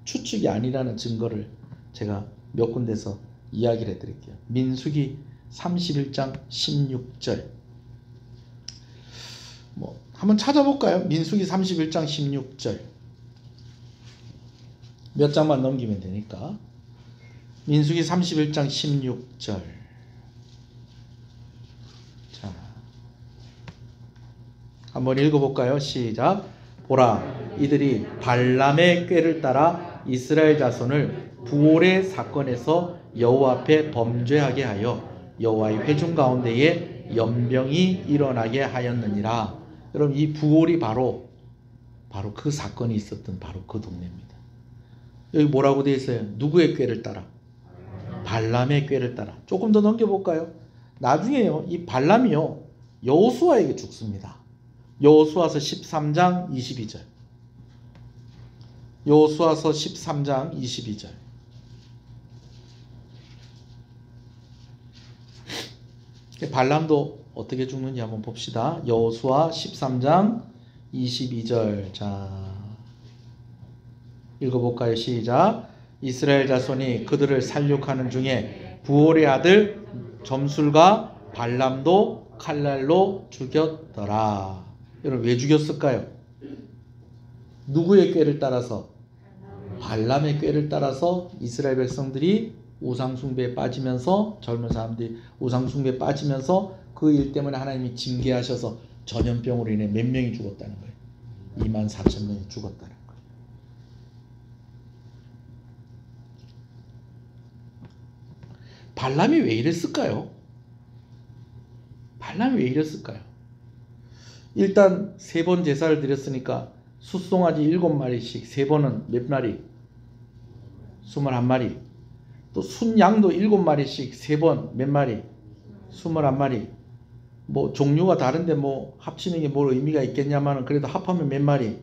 추측이 아니라는 증거를 제가 몇 군데서 이야기를 해드릴게요. 민수기 31장 16절. 한번 찾아볼까요? 민수기 31장 16절. 몇 장만 넘기면 되니까. 민수기 31장 16절. 자, 한번 읽어볼까요? 시작. 보라, 이들이 발람의 꾀를 따라 이스라엘 자손을 부올의 사건에서 여호와 앞에 범죄하게 하여 여호와의 회중 가운데에 연병이 일어나게 하였느니라. 여러분, 이 부올이 바로 그 사건이 있었던 바로 그 동네입니다. 여기 뭐라고 되어 있어요? 누구의 꾀를 따라? 발람의 꾀를 따라. 조금 더 넘겨볼까요? 나중에요, 이 발람이요, 여호수아에게 죽습니다. 여호수아서 13장 22절. 여호수아서 13장 22절. 발람도 어떻게 죽는지 한번 봅시다. 여호수아 13장 22절. 자, 읽어볼까요? 시작. 이스라엘 자손이 그들을 살육하는 중에 부올의 아들 점술과 발람도 칼날로 죽였더라. 여러분, 왜 죽였을까요? 누구의 꾀를 따라서? 발람의 꾀를 따라서 이스라엘 백성들이 우상숭배에 빠지면서, 젊은 사람들이 우상숭배에 빠지면서 그 일 때문에 하나님이 징계하셔서 전염병으로 인해 몇 명이 죽었다는 거예요. 24,000명이 죽었다는 거예요. 발람이 왜 이랬을까요? 발람이 왜 이랬을까요? 일단 3번 제사를 드렸으니까 숫송아지 7마리씩 3번은 몇 마리? 21마리. 또 순양도 7마리씩 3번 몇 마리? 21마리. 종류가 다른데 합치는 게 뭘 의미가 있겠냐마는 그래도 합하면 몇 마리?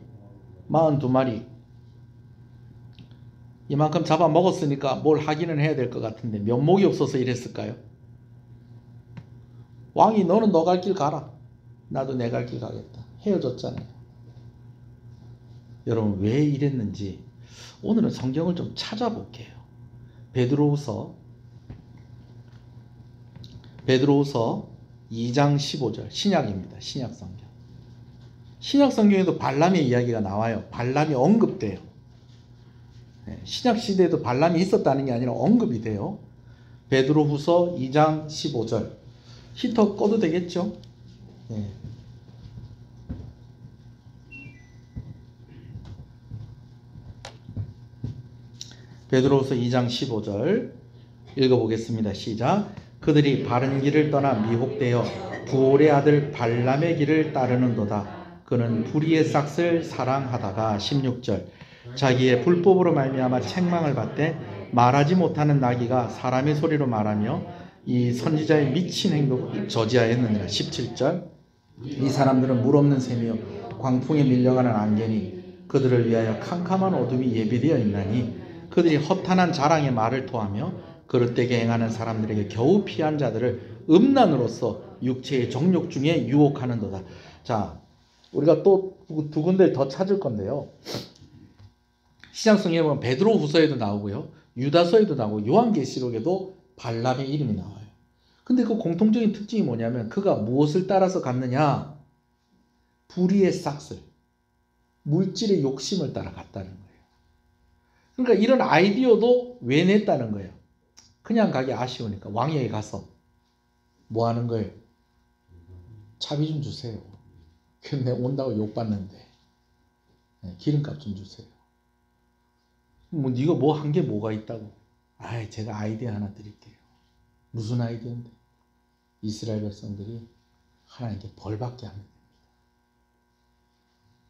42마리. 이만큼 잡아 먹었으니까 뭘 하기는 해야 될 것 같은데 면목이 없어서 이랬을까요? 왕이 너는 너 갈 길 가라. 나도 내 갈 길 가겠다. 헤어졌잖아요. 여러분, 왜 이랬는지 오늘은 성경을 좀 찾아볼게요. 베드로후서 2장 15절. 신약입니다. 신약성경. 신약성경에도 발람의 이야기가 나와요. 발람이 언급돼요. 신약시대에도 발람이 있었다는 게 아니라 언급이 돼요. 베드로후서 2장 15절. 히터 꺼도 되겠죠? 네. 베드로후서 2장 15절 읽어보겠습니다. 시작. 그들이 바른 길을 떠나 미혹되어 부올의 아들 발람의 길을 따르는도다. 그는 불의의 싹을 사랑하다가 16절 자기의 불법으로 말미암아 책망을 받되 말하지 못하는 나귀가 사람의 소리로 말하며 이 선지자의 미친 행동을 저지하였느니라. 17절 이 사람들은 물 없는 샘이요 광풍에 밀려가는 안개니 그들을 위하여 캄캄한 어둠이 예비되어 있나니 그들이 허탄한 자랑의 말을 토하며 그릇되게 행하는 사람들에게 겨우 피한 자들을 음란으로서 육체의 정욕 중에 유혹하는도다. 자, 우리가 또 두 군데를 더 찾을 건데요. 시장성경에 보면 베드로 후서에도 나오고요, 유다서에도 나오고 요한계시록에도 발람의 이름이 나와요. 근데 그 공통적인 특징이 뭐냐면 그가 무엇을 따라서 갔느냐? 불의의 싹을, 물질의 욕심을 따라 갔다는 거예요. 그러니까 이런 아이디어도 왜 냈다는 거예요? 그냥 가기 아쉬우니까 왕에게 가서 뭐 하는 거예요? 차비 좀 주세요. 근데 온다고 욕받는데 기름값 좀 주세요. 뭐 네가 뭐 한 게 뭐가 있다고? 아이, 제가 아이디어 하나 드릴게요. 무슨 아이디어인데? 이스라엘 백성들이 하나님께 벌받게 하면 됩니다.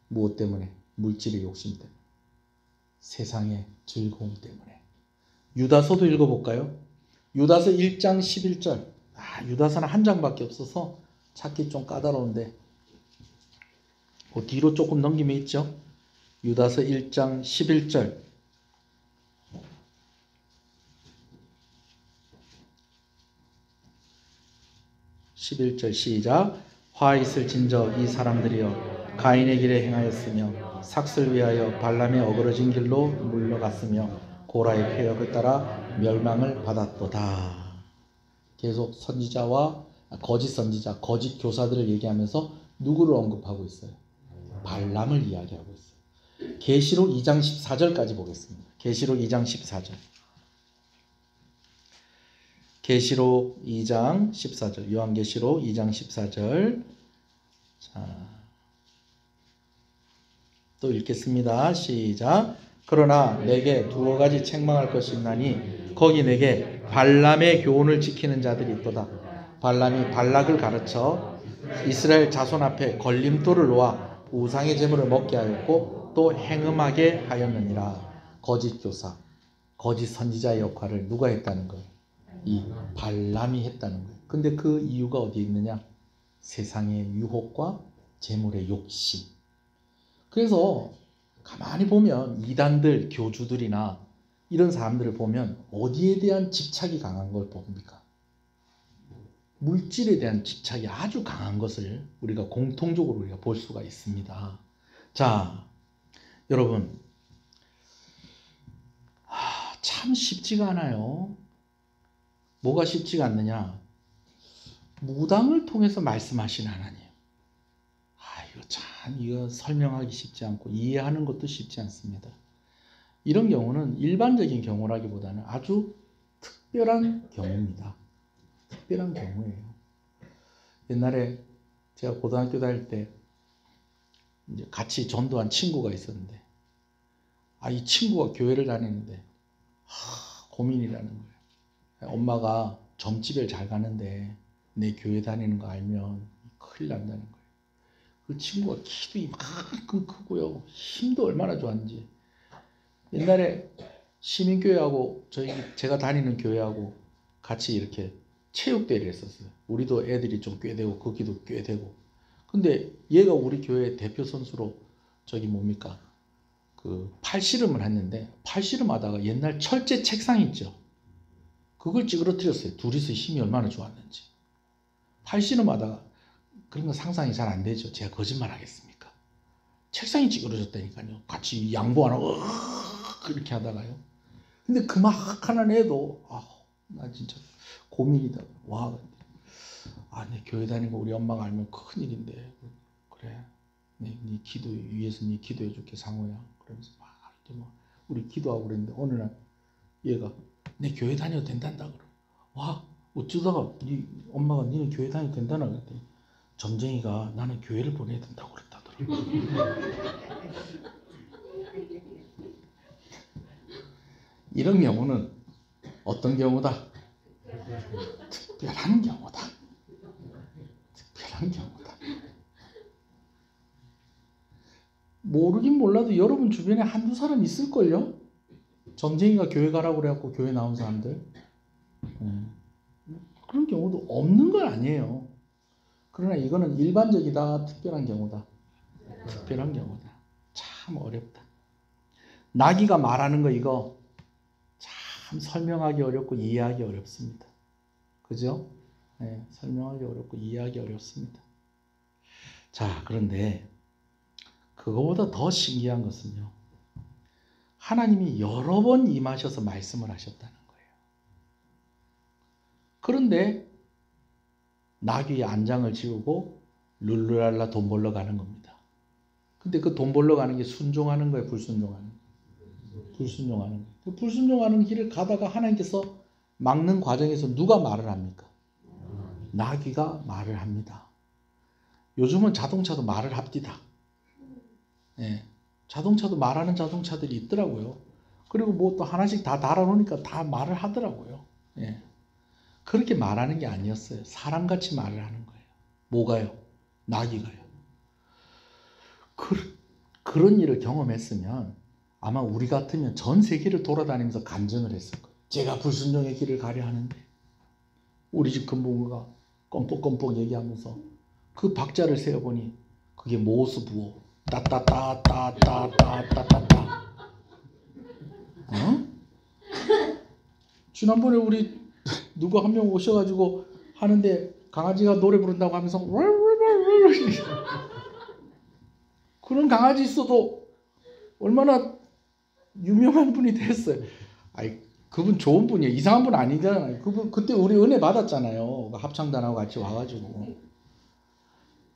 무엇 때문에? 물질의 욕심 때문에, 세상의 즐거움 때문에. 유다서도 읽어볼까요? 유다서 1장 11절. 유다서는 한 장밖에 없어서 찾기 좀 까다로운데 그 뒤로 조금 넘기면 있죠. 유다서 1장 11절. 11절 시작. 화 있을진저 이 사람들이여 가인의 길에 행하였으며 삭슬 위하여 발람의 어그러진 길로 물러갔으며 고라의 폐역을 따라 멸망을 받았도다. 계속 선지자와 거짓 선지자, 거짓 교사들을 얘기하면서 누구를 언급하고 있어요? 발람을 이야기하고 있어요. 계시록 2장 14절까지 보겠습니다. 계시록 2장 14절. 계시록 2장 14절. 요한계시록 2장 14절. 자, 또 읽겠습니다. 시작. 그러나 내게 두어 가지 책망할 것이 있나니 거기 내게 발람의 교훈을 지키는 자들이 있도다. 발람이 발락을 가르쳐 이스라엘 자손 앞에 걸림돌을 놓아 우상의 제물을 먹게 하였고 또 행음하게 하였느니라. 거짓 교사, 거짓 선지자의 역할을 누가 했다는 거예요? 이 발람이 했다는 거예요. 근데 그 이유가 어디에 있느냐? 세상의 유혹과 재물의 욕심. 그래서 가만히 보면 이단들, 교주들이나 이런 사람들을 보면 어디에 대한 집착이 강한 걸 봅니까? 물질에 대한 집착이 아주 강한 것을 우리가 공통적으로 우리가 볼 수가 있습니다. 자, 여러분, 참 쉽지가 않아요. 뭐가 쉽지가 않느냐? 무당을 통해서 말씀하신 하나님. 이거 설명하기 쉽지 않고 이해하는 것도 쉽지 않습니다. 이런 경우는 일반적인 경우라기보다는 아주 특별한 경우입니다. 특별한 경우예요. 옛날에 제가 고등학교 다닐 때 이제 같이 전도한 친구가 있었는데, 이 친구가 교회를 다니는데 고민이라는 거예요. 엄마가 점집에 잘 가는데 내 교회 다니는 거 알면 큰일 난다는 거예요. 그 친구가 키도 이만큼 크고요, 힘도 얼마나 좋았는지. 옛날에 시민교회하고 제가 다니는 교회하고 같이 이렇게 체육대회를 했었어요. 우리도 애들이 좀 꽤 되고 거기도 꽤 되고. 근데 얘가 우리 교회 대표 선수로 그 팔씨름을 했는데, 팔씨름 하다가 옛날 철제 책상 있죠, 그걸 찌그러뜨렸어요. 둘이서 힘이 얼마나 좋았는지. 팔씨름 하다가, 그런 거 상상이 잘 안 되죠. 제가 거짓말 하겠습니까? 책상이 찌그러졌다니까요. 같이 양보하나 이렇게 하다가요. 근데 그 막 하는 애도 나 진짜 고민이다. 내 교회 다니는 거 우리 엄마가 알면 큰일인데. 그래, 네 기도 위해서 네 기도해 줄게 상호야. 그러면서 막 이렇게 우리 기도하고 그랬는데, 어느 날 얘가 내 교회 다녀도 된단다 그래. 어쩌다가 네 엄마가 니는 교회 다녀도 된다나 그랬더니, 점쟁이가 나는 교회를 보내야 된다고 그랬다더라고. 이런 경우는 어떤 경우다? 특별한 경우다. 특별한 경우다. 모르긴 몰라도 여러분 주변에 한두 사람 있을걸요? 정쟁이가 교회 가라고 그래갖고 교회 나온 사람들. 그런 경우도 없는 건 아니에요. 그러나 이거는 일반적이다, 특별한 경우다. 특별한 경우다. 참 어렵다. 나귀가 말하는 거 이거 참 설명하기 어렵고 이해하기 어렵습니다. 그죠? 네, 설명하기 어렵고 이해하기 어렵습니다. 자, 그런데 그거보다 더 신기한 것은요. 하나님이 여러 번 임하셔서 말씀을 하셨다는 거예요. 그런데 나귀의 안장을 지우고 룰루랄라 돈 벌러 가는 겁니다. 근데 그 돈 벌러 가는 게 순종하는 거예요, 불순종하는 거예요? 불순종하는 거예요. 그 불순종하는 길을 가다가 하나님께서 막는 과정에서 누가 말을 합니까? 나귀가 말을 합니다. 요즘은 자동차도 말을 합디다. 예, 자동차도 말하는 자동차들이 있더라고요. 그리고 뭐 또 하나씩 다 달아놓으니까 다 말을 하더라고요. 예. 그렇게 말하는 게 아니었어요. 사람같이 말을 하는 거예요. 뭐가요? 나귀가요. 그런 일을 경험했으면 아마 우리 같으면 전 세계를 돌아다니면서 간증을 했을 거예요. 제가 불순종의 길을 가려 하는데 우리 집 근본가가 껌뻑껌뻑 얘기하면서 그 박자를 세어보니 그게 모수부호 따따따따따따따따. 어? 지난번에 우리 누구 한 명 오셔가지고 하는데 강아지가 노래 부른다고 하면서 그런 강아지 있어도 얼마나 유명한 분이 됐어요. 아이, 그분 좋은 분이에요. 이상한 분 아니잖아요. 그분 그때 우리 은혜 받았잖아요. 합창단하고 같이 와가지고.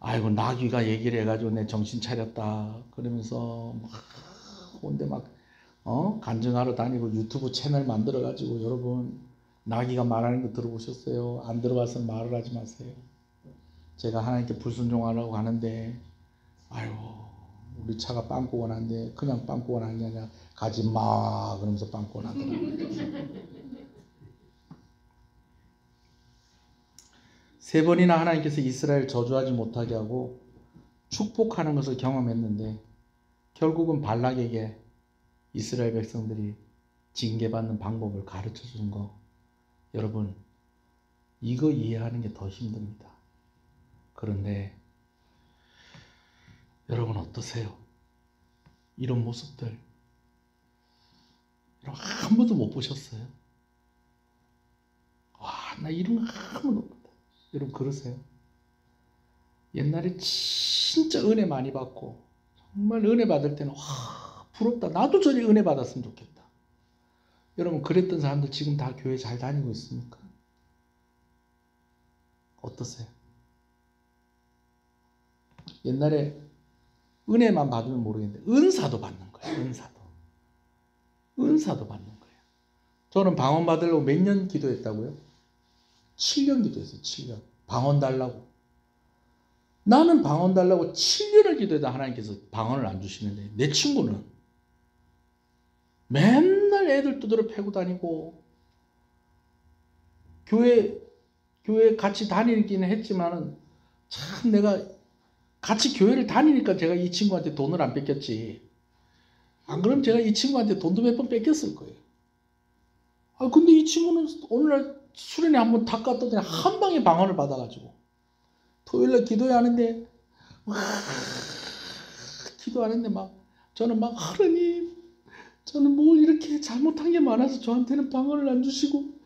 아이고 나귀가 얘기를 해가지고 내 정신 차렸다 그러면서 막 혼데 막 간증하러 다니고 유튜브 채널 만들어가지고 여러분 나귀가 말하는 거 들어보셨어요? 안 들어봐서 말을 하지 마세요. 제가 하나님께 불순종하려고 하는데 아이고 우리 차가 빵꾸가 난데 그냥 빵꾸가 난 게 아니라 가지마 그러면서 빵꾸가 나더라고요. 3번이나 하나님께서 이스라엘 저주하지 못하게 하고 축복하는 것을 경험했는데 결국은 발락에게 이스라엘 백성들이 징계받는 방법을 가르쳐 준 거 여러분 이거 이해하는 게 더 힘듭니다. 그런데 여러분 어떠세요? 이런 모습들 여러분 한 번도 못 보셨어요? 와, 나 이런 거 한 번도 못 봤다. 여러분 그러세요? 옛날에 진짜 은혜 많이 받고 정말 은혜 받을 때는 와 부럽다. 나도 저리 은혜 받았으면 좋겠다. 여러분 그랬던 사람들 지금 다 교회 잘 다니고 있습니까? 어떠세요? 옛날에 은혜만 받으면 모르겠는데 은사도 받는 거예요. 은사도 받는 거예요. 저는 방언 받으려고 몇 년 기도했다고요? 7년 기도했어요. 7년. 방언 달라고. 나는 방언 달라고 7년을 기도해도 하나님께서 방언을 안 주시는데 내 친구는 맨날 애들 두드려 패고 다니고 교회 같이 다니기는 했지만은 참 내가 같이 교회를 다니니까 제가 이 친구한테 돈을 안 뺏겼지. 안 그러면 제가 이 친구한테 돈도 몇 번 뺏겼을 거예요. 아 근데 이 친구는 오늘날 수련회 한번 다 갔더니 한 방에 방언을 받아가지고 토요일날 기도하는데 기도하는데 막 저는 막 하나님 저는 뭘 이렇게 잘못한 게 많아서 저한테는 방언을 안 주시고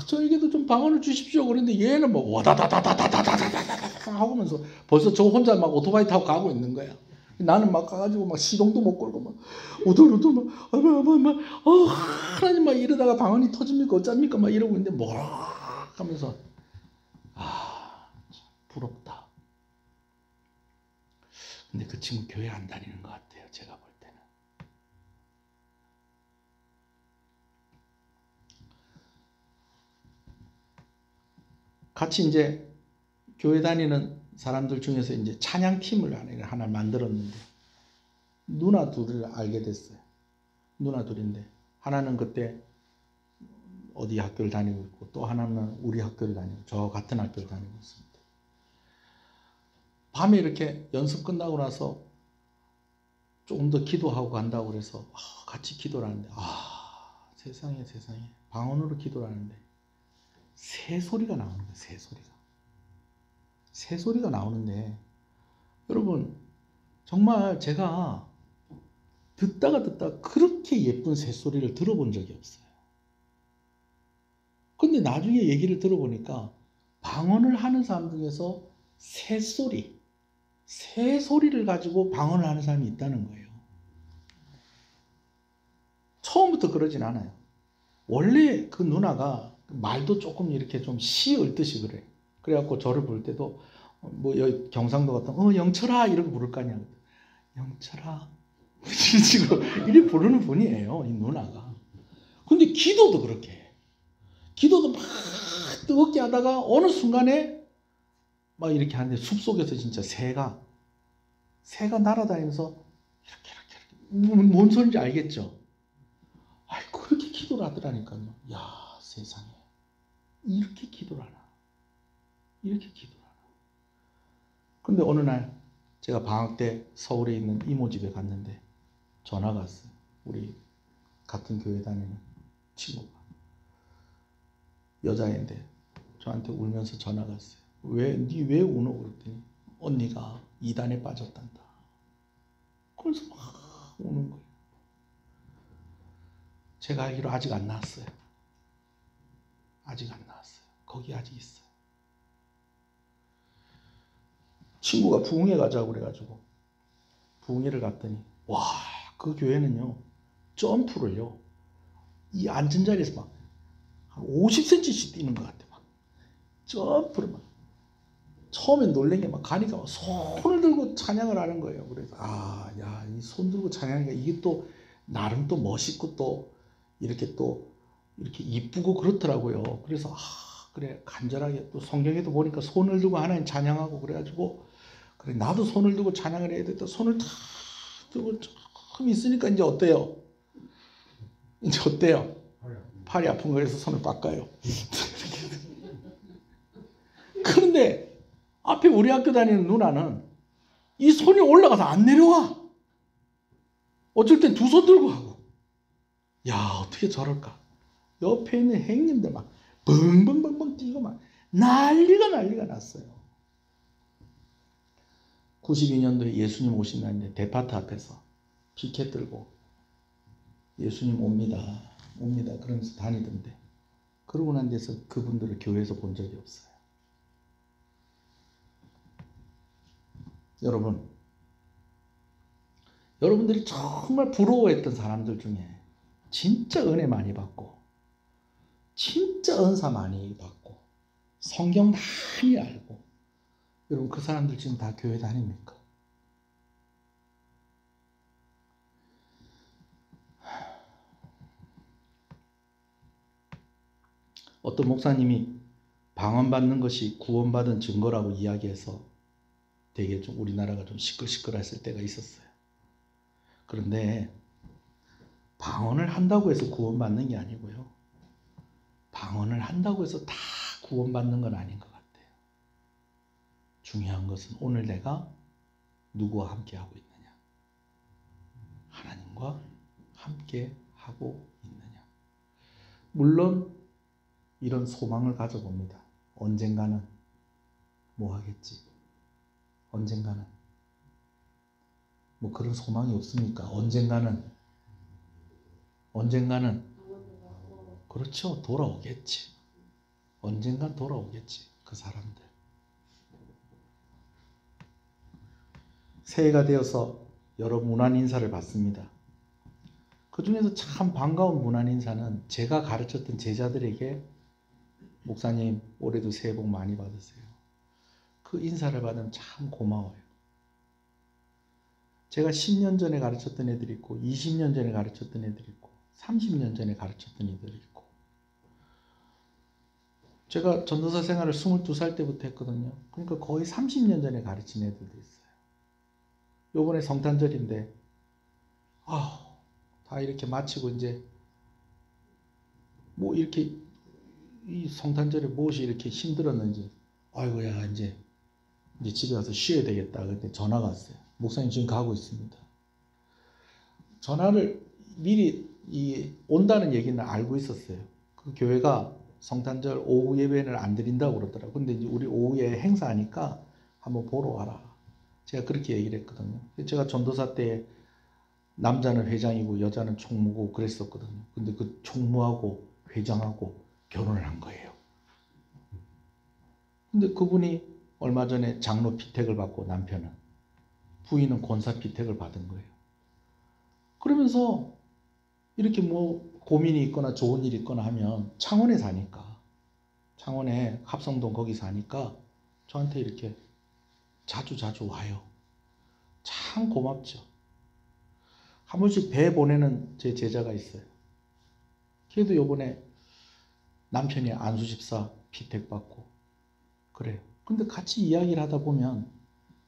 저에게도 좀 방언을 주십시오. 그런데 얘는 뭐 와다다다다다다다다다 하면서 벌써 저 혼자 막 오토바이 타고 가고 있는 거야. 나는 막 가가지고 막 시동도 못 걸고 막 오돌오돌 막 하나님 막 이러다가 방언이 터집니까 어쩝니까 막 이러고 있는데 뭐라 하면서 부럽다. 근데 그 친구 교회 안 다니는 것 같아요. 제가 볼 때는. 같이 이제 교회 다니는 사람들 중에서 이제 찬양팀을 하나 만들었는데 누나 둘을 알게 됐어요. 누나 둘인데 하나는 그때 어디 학교를 다니고 있고 또 하나는 우리 학교를 다니고 저 같은 학교를 다니고 있습니다. 밤에 이렇게 연습 끝나고 나서 조금 더 기도하고 간다고 그래서 같이 기도를 하는데 세상에 방언으로 기도를 하는데 새소리가 나오는 거예요. 새소리가 나오는데 여러분 정말 제가 듣다가 그렇게 예쁜 새소리를 들어본 적이 없어요. 근데 나중에 얘기를 들어보니까 방언을 하는 사람 중에서 새소리를 가지고 방언을 하는 사람이 있다는 거예요. 처음부터 그러진 않아요. 원래 그 누나가 말도 조금 이렇게 좀 시 읊듯이 그래. 그래갖고 저를 볼 때도 뭐 여기 경상도 같은 영철아 이렇게 부를 거 아니야. 영철아 지금 이렇게 부르는 분이에요, 이 누나가. 근데 기도도 그렇게 해. 기도도 막 뜨겁게 하다가 어느 순간에 막 이렇게 하는데 숲속에서 진짜 새가 날아다니면서 이렇게 뭔 소리인지 알겠죠? 그렇게 기도를 하더라니까요. 야, 세상에 이렇게 기도를 하나. 근데 어느 날 제가 방학 때 서울에 있는 이모 집에 갔는데 전화가 왔어요. 우리 같은 교회 다니는 친구가. 여자인데 저한테 울면서 전화가 왔어요. 왜 우노? 그랬더니 언니가 이단에 빠졌단다. 그래서 막 우는 거예요. 제가 알기로 아직 안 나왔어요. 거기 아직 있어요. 친구가 부흥회 가자고 그래가지고 부흥회를 갔더니 그 교회는요 점프를요 이 앉은 자리에서 막 한 50cm씩 뛰는 것 같아. 막 점프를 막 처음엔 놀란 게 막 가니까 막 손을 들고 찬양을 하는 거예요. 그래서 이 손 들고 찬양하니까 이게 또 나름 또 멋있고 또 이렇게 이쁘고 그렇더라고요. 그래서 그래 간절하게 또 성경에도 보니까 손을 들고 하나님 찬양하고 그래가지고 그래 나도 손을 들고 찬양을 해야 되겠다. 손을 탁 들고 조금 있으니까 이제 어때요? 팔이 아픈 거에서 손을 빡가요. 그런데 앞에 우리 학교 다니는 누나는 이 손이 올라가서 안 내려와. 어쩔 땐 두 손 들고 하고. 어떻게 저럴까? 옆에 있는 행님들 막 벙벙벙벙 뛰고 막 난리가 났어요. 92년도에 예수님 오신다는데 데파트 앞에서 피켓 들고 예수님 옵니다 그러면서 다니던데 그러고 난 데서 그분들을 교회에서 본 적이 없어요. 여러분들이 정말 부러워했던 사람들 중에 진짜 은혜 많이 받고 진짜 은사 많이 받고 성경 많이 알고 여러분 그 사람들 지금 다 교회 다닙니까? 어떤 목사님이 방언받는 것이 구원받은 증거라고 이야기해서 되게 좀 우리나라가 좀 시끌시끌했을 때가 있었어요. 그런데 방언을 한다고 해서 구원받는 게 아니고요. 방언을 한다고 해서 다 구원받는 건 아닌 것 같아요. 중요한 것은 오늘 내가 누구와 함께 하고 있느냐. 하나님과 함께 하고 있느냐. 물론 이런 소망을 가져봅니다. 언젠가는 뭐 하겠지? 언젠가는 뭐 그런 소망이 없습니까? 언젠가는 그렇죠. 돌아오겠지. 언젠간 돌아오겠지. 그 사람들. 새해가 되어서 여러 문안 인사를 받습니다. 그 중에서 참 반가운 문안 인사는 제가 가르쳤던 제자들에게 목사님 올해도 새해 복 많이 받으세요. 그 인사를 받으면 참 고마워요. 제가 10년 전에 가르쳤던 애들이 있고 20년 전에 가르쳤던 애들이 있고 30년 전에 가르쳤던 애들이 있고 제가 전도사 생활을 22살 때부터 했거든요. 그러니까 거의 30년 전에 가르친 애들도 있어요. 요번에 성탄절인데 다 이렇게 마치고 이제 뭐 이렇게 이 성탄절에 무엇이 이렇게 힘들었는지, 아이고야 이제 집에 가서 쉬어야 되겠다. 그때 전화가 왔어요. 목사님 지금 가고 있습니다. 전화를 미리 온다는 얘기는 알고 있었어요. 그 교회가 성탄절 오후 예배는 안 드린다고 그러더라고요. 근데 이제 우리 오후에 행사하니까 한번 보러 와라. 제가 그렇게 얘기를 했거든요. 제가 전도사 때 남자는 회장이고 여자는 총무고 그랬었거든요. 근데 그 총무하고 회장하고 결혼을 한 거예요. 근데 그분이 얼마 전에 장로 피택을 받고 남편은, 부인은 권사 피택을 받은 거예요. 그러면서 이렇게 뭐 고민이 있거나 좋은 일이 있거나 하면 창원에 사니까, 창원에 합성동 거기 사니까 저한테 이렇게 자주 와요. 참 고맙죠. 한 번씩 배 보내는 제 제자가 있어요. 걔도 요번에 남편이 안수집사 피택 받고 그래요. 근데 같이 이야기를 하다 보면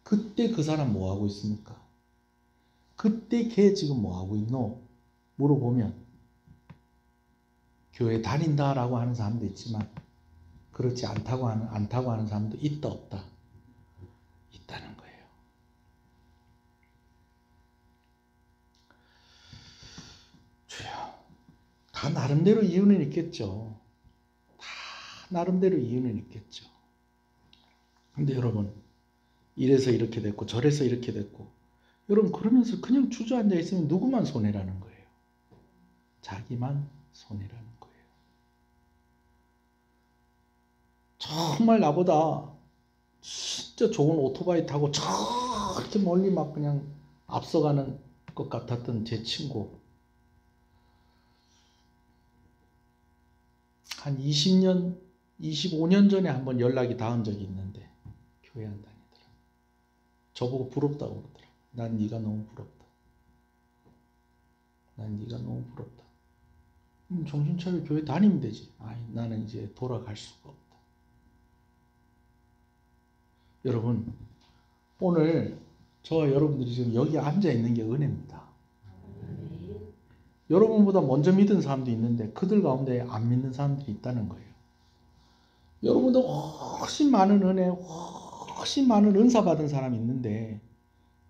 그때 그 사람 뭐 하고 있습니까? 그때 걔 지금 뭐 하고 있노? 물어보면 교회 다닌다라고 하는 사람도 있지만 그렇지 않다고 하는 사람도 있다 없다? 있다는 거예요. 주여, 다 나름대로 이유는 있겠죠. 다 나름대로 이유는 있겠죠. 근데 여러분, 이래서 이렇게 됐고 저래서 이렇게 됐고, 여러분 그러면서 그냥 주저앉아 있으면 누구만 손해라는 거예요? 자기만 손해라는 거예요. 정말 나보다 진짜 좋은 오토바이 타고 저렇게 멀리 막 그냥 앞서가는 것 같았던 제 친구, 한 20년, 25년 전에 한번 연락이 닿은 적이 있는데 교회 안 다니더라. 저보고 부럽다고 그러더라. 난 네가 너무 부럽다. 난 네가 너무 부럽다. 정신 차려 교회 다니면 되지. 아이, 나는 이제 돌아갈 수가 없다. 여러분, 오늘 저와 여러분들이 지금 여기 앉아 있는 게 은혜입니다. 여러분보다 먼저 믿은 사람도 있는데 그들 가운데 안 믿는 사람들이 있다는 거예요. 여러분도 훨씬 많은 은혜, 훨씬 많은 은사 받은 사람이 있는데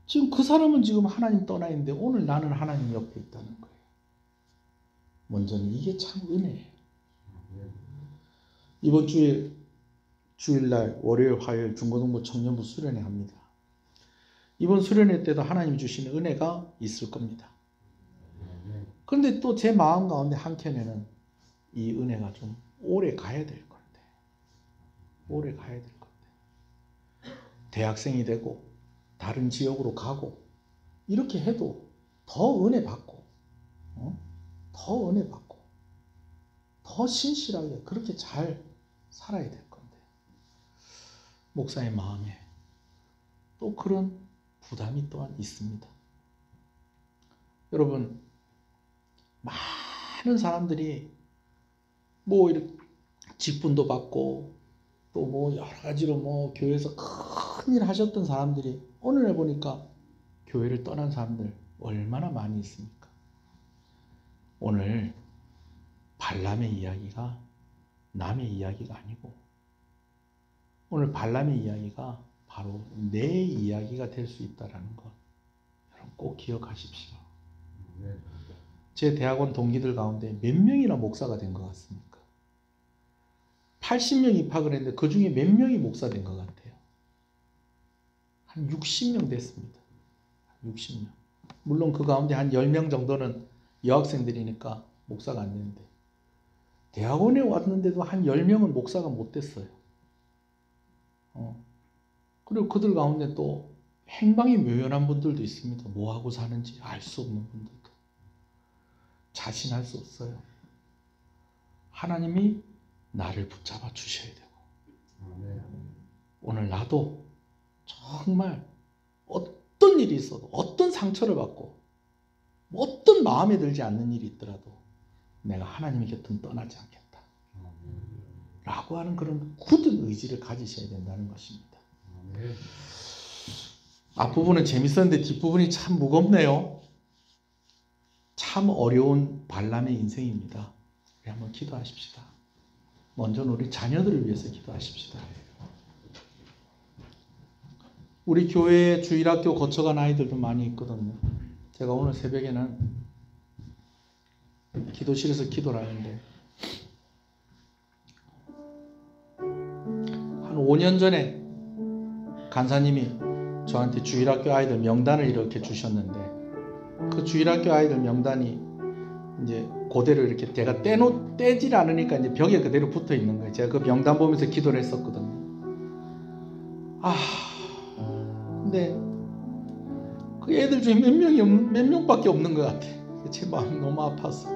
지금 그 사람은 지금 하나님 떠나 있는데 오늘 나는 하나님 옆에 있다는 거예요. 먼저는 이게 참 은혜예요. 이번 주일날 월요일, 화요일 중고등부 청년부 수련회 합니다. 이번 수련회 때도 하나님 주시는 은혜가 있을 겁니다. 그런데 또 제 마음 가운데 한켠에는 이 은혜가 좀 오래 가야 될 건데, 오래 가야 될 건데, 대학생이 되고 다른 지역으로 가고 이렇게 해도 더 은혜 받고, 더 은혜 받고, 더 신실하게 그렇게 잘 살아야 될 건데, 목사의 마음에 또 그런 부담이 또한 있습니다. 여러분, 많은 사람들이 뭐 이렇게 직분도 받고 또 뭐 여러 가지로 뭐 교회에서 큰일 하셨던 사람들이 오늘 보니까 교회를 떠난 사람들 얼마나 많이 있습니까? 오늘 발람의 이야기가 남의 이야기가 아니고 오늘 발람의 이야기가 바로 내 이야기가 될 수 있다는 것, 여러분 꼭 기억하십시오. 제 대학원 동기들 가운데 몇 명이나 목사가 된 것 같습니까? 80명 입학을 했는데 그 중에 몇 명이 목사 된 것 같아요? 한 60명 됐습니다. 60명. 물론 그 가운데 한 10명 정도는 여학생들이니까 목사가 안 되는데 대학원에 왔는데도 한 10명은 목사가 못 됐어요. 그리고 그들 가운데 또 행방이 묘연한 분들도 있습니다. 뭐하고 사는지 알 수 없는 분들도. 자신할 수 없어요. 하나님이 나를 붙잡아 주셔야 되고, 오늘 나도 정말 어떤 일이 있어도, 어떤 상처를 받고, 어떤 마음에 들지 않는 일이 있더라도 내가 하나님의 곁은 떠나지 않겠다 라고 하는 그런 굳은 의지를 가지셔야 된다는 것입니다. 앞부분은 재밌었는데 뒷부분이 참 무겁네요. 참 어려운 발람의 인생입니다. 우리 한번 기도하십시다. 먼저는 우리 자녀들을 위해서 기도하십시다. 우리 교회에 주일학교 거쳐간 아이들도 많이 있거든요. 제가 오늘 새벽에는 기도실에서 기도를 하는데 한 5년 전에 간사님이 저한테 주일학교 아이들 명단을 이렇게 주셨는데 그 주일학교 아이들 명단이 이제 그대로 이렇게 제가 떼질 않으니까 이제 벽에 그대로 붙어 있는 거예요. 제가 그 명단 보면서 기도를 했었거든요. 근데 그 애들 중에 몇 명밖에 없는 것 같아. 제 마음이 너무 아파서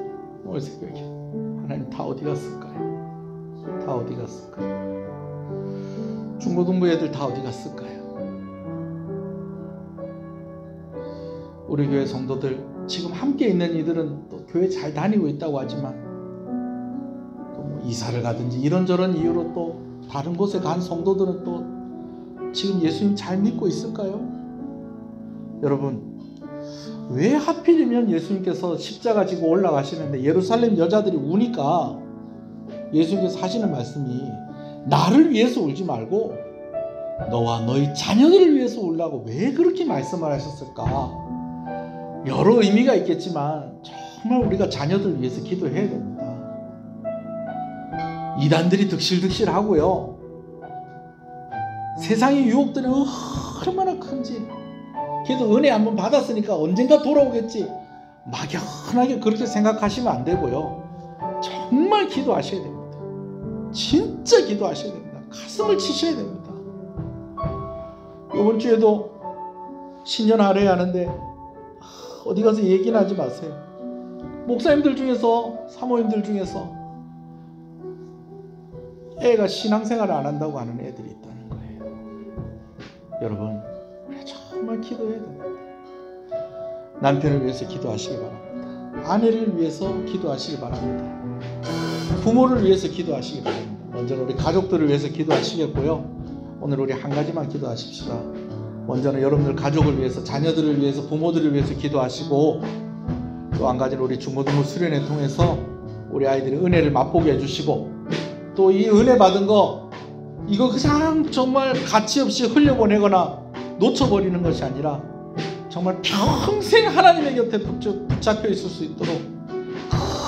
오늘 새벽에 하나님 다 어디 갔을까요? 다 어디 갔을까요? 중고등부 애들 다 어디 갔을까요? 우리 교회 성도들 지금 함께 있는 이들은 또 교회 잘 다니고 있다고 하지만 또 뭐 이사를 가든지 이런저런 이유로 또 다른 곳에 간 성도들은 또 지금 예수님 잘 믿고 있을까요? 여러분, 왜 하필이면 예수님께서 십자가 지고 올라가시는데 예루살렘 여자들이 우니까 예수님께서 하시는 말씀이 나를 위해서 울지 말고 너와 너희 자녀들을 위해서 울라고 왜 그렇게 말씀을 하셨을까? 여러 의미가 있겠지만 정말 우리가 자녀들 위해서 기도해야 됩니다. 이단들이 득실득실하고요. 세상의 유혹들이 얼마나 큰지. 그래도 은혜 한번 받았으니까 언젠가 돌아오겠지. 막연하게 그렇게 생각하시면 안 되고요. 정말 기도하셔야 됩니다. 진짜 기도하셔야 됩니다. 가슴을 치셔야 됩니다. 이번 주에도 신년 할애 하는데 어디 가서 얘기는 하지 마세요. 목사님들 중에서 사모님들 중에서 애가 신앙생활을 안 한다고 하는 애들이 있다는 거예요. 여러분, 정말 기도해야 됩니다. 남편을 위해서 기도하시기 바랍니다. 아내를 위해서 기도하시기 바랍니다. 부모를 위해서 기도하시기 바랍니다. 먼저는 우리 가족들을 위해서 기도하시겠고요. 오늘 우리 한 가지만 기도하십시다. 먼저는 여러분들 가족을 위해서, 자녀들을 위해서, 부모들을 위해서 기도하시고, 또 한 가지는 우리 중고등부 수련회 통해서 우리 아이들이 은혜를 맛보게 해주시고, 또 이 은혜 받은 거 이거 그냥 정말 가치 없이 흘려보내거나 놓쳐버리는 것이 아니라 정말 평생 하나님의 곁에 붙잡혀 있을 수 있도록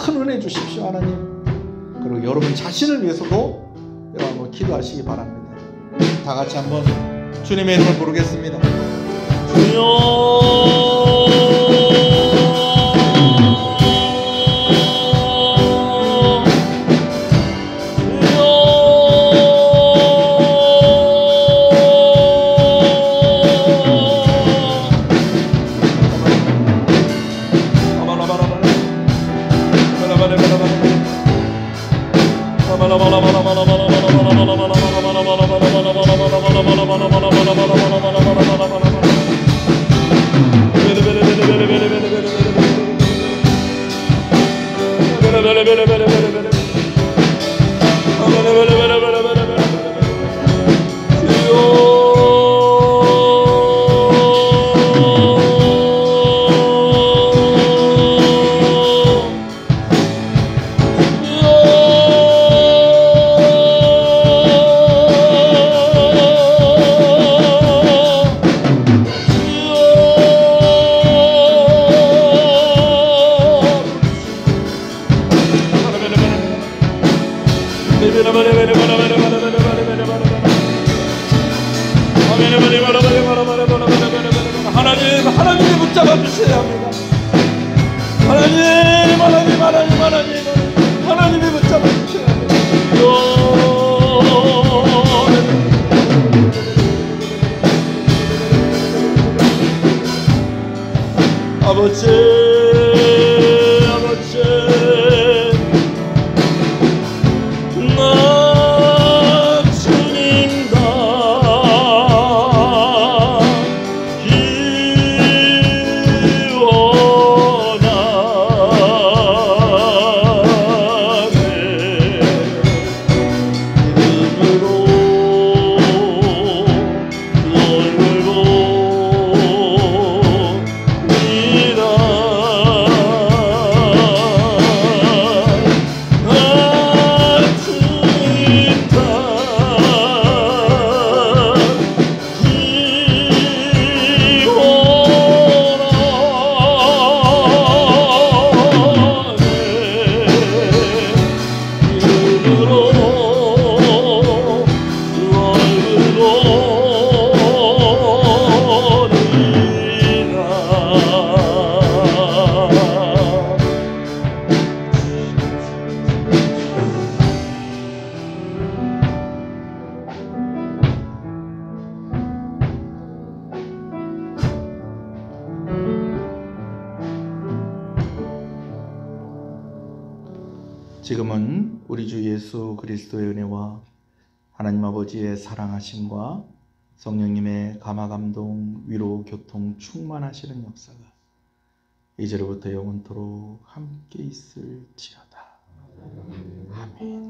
큰 은혜 주십시오, 하나님. 그리고 여러분 자신을 위해서도 여러분 기도하시기 바랍니다. 다 같이 한번 주님의 이름을 부르겠습니다. 주여. 하나님이 붙잡아 주셔야 합니다. 하나님이 붙잡아 주셔야 합니다. 아버지, 나 주님 기원하오니 지금은 우리 주 예수 그리스도의 은혜와 하나님 아버지의 사랑하심과 성령님의 감화감동, 위로, 교통, 충만하시는 역사가 이제로부터 영원토록 함께 있을지어다. 아멘.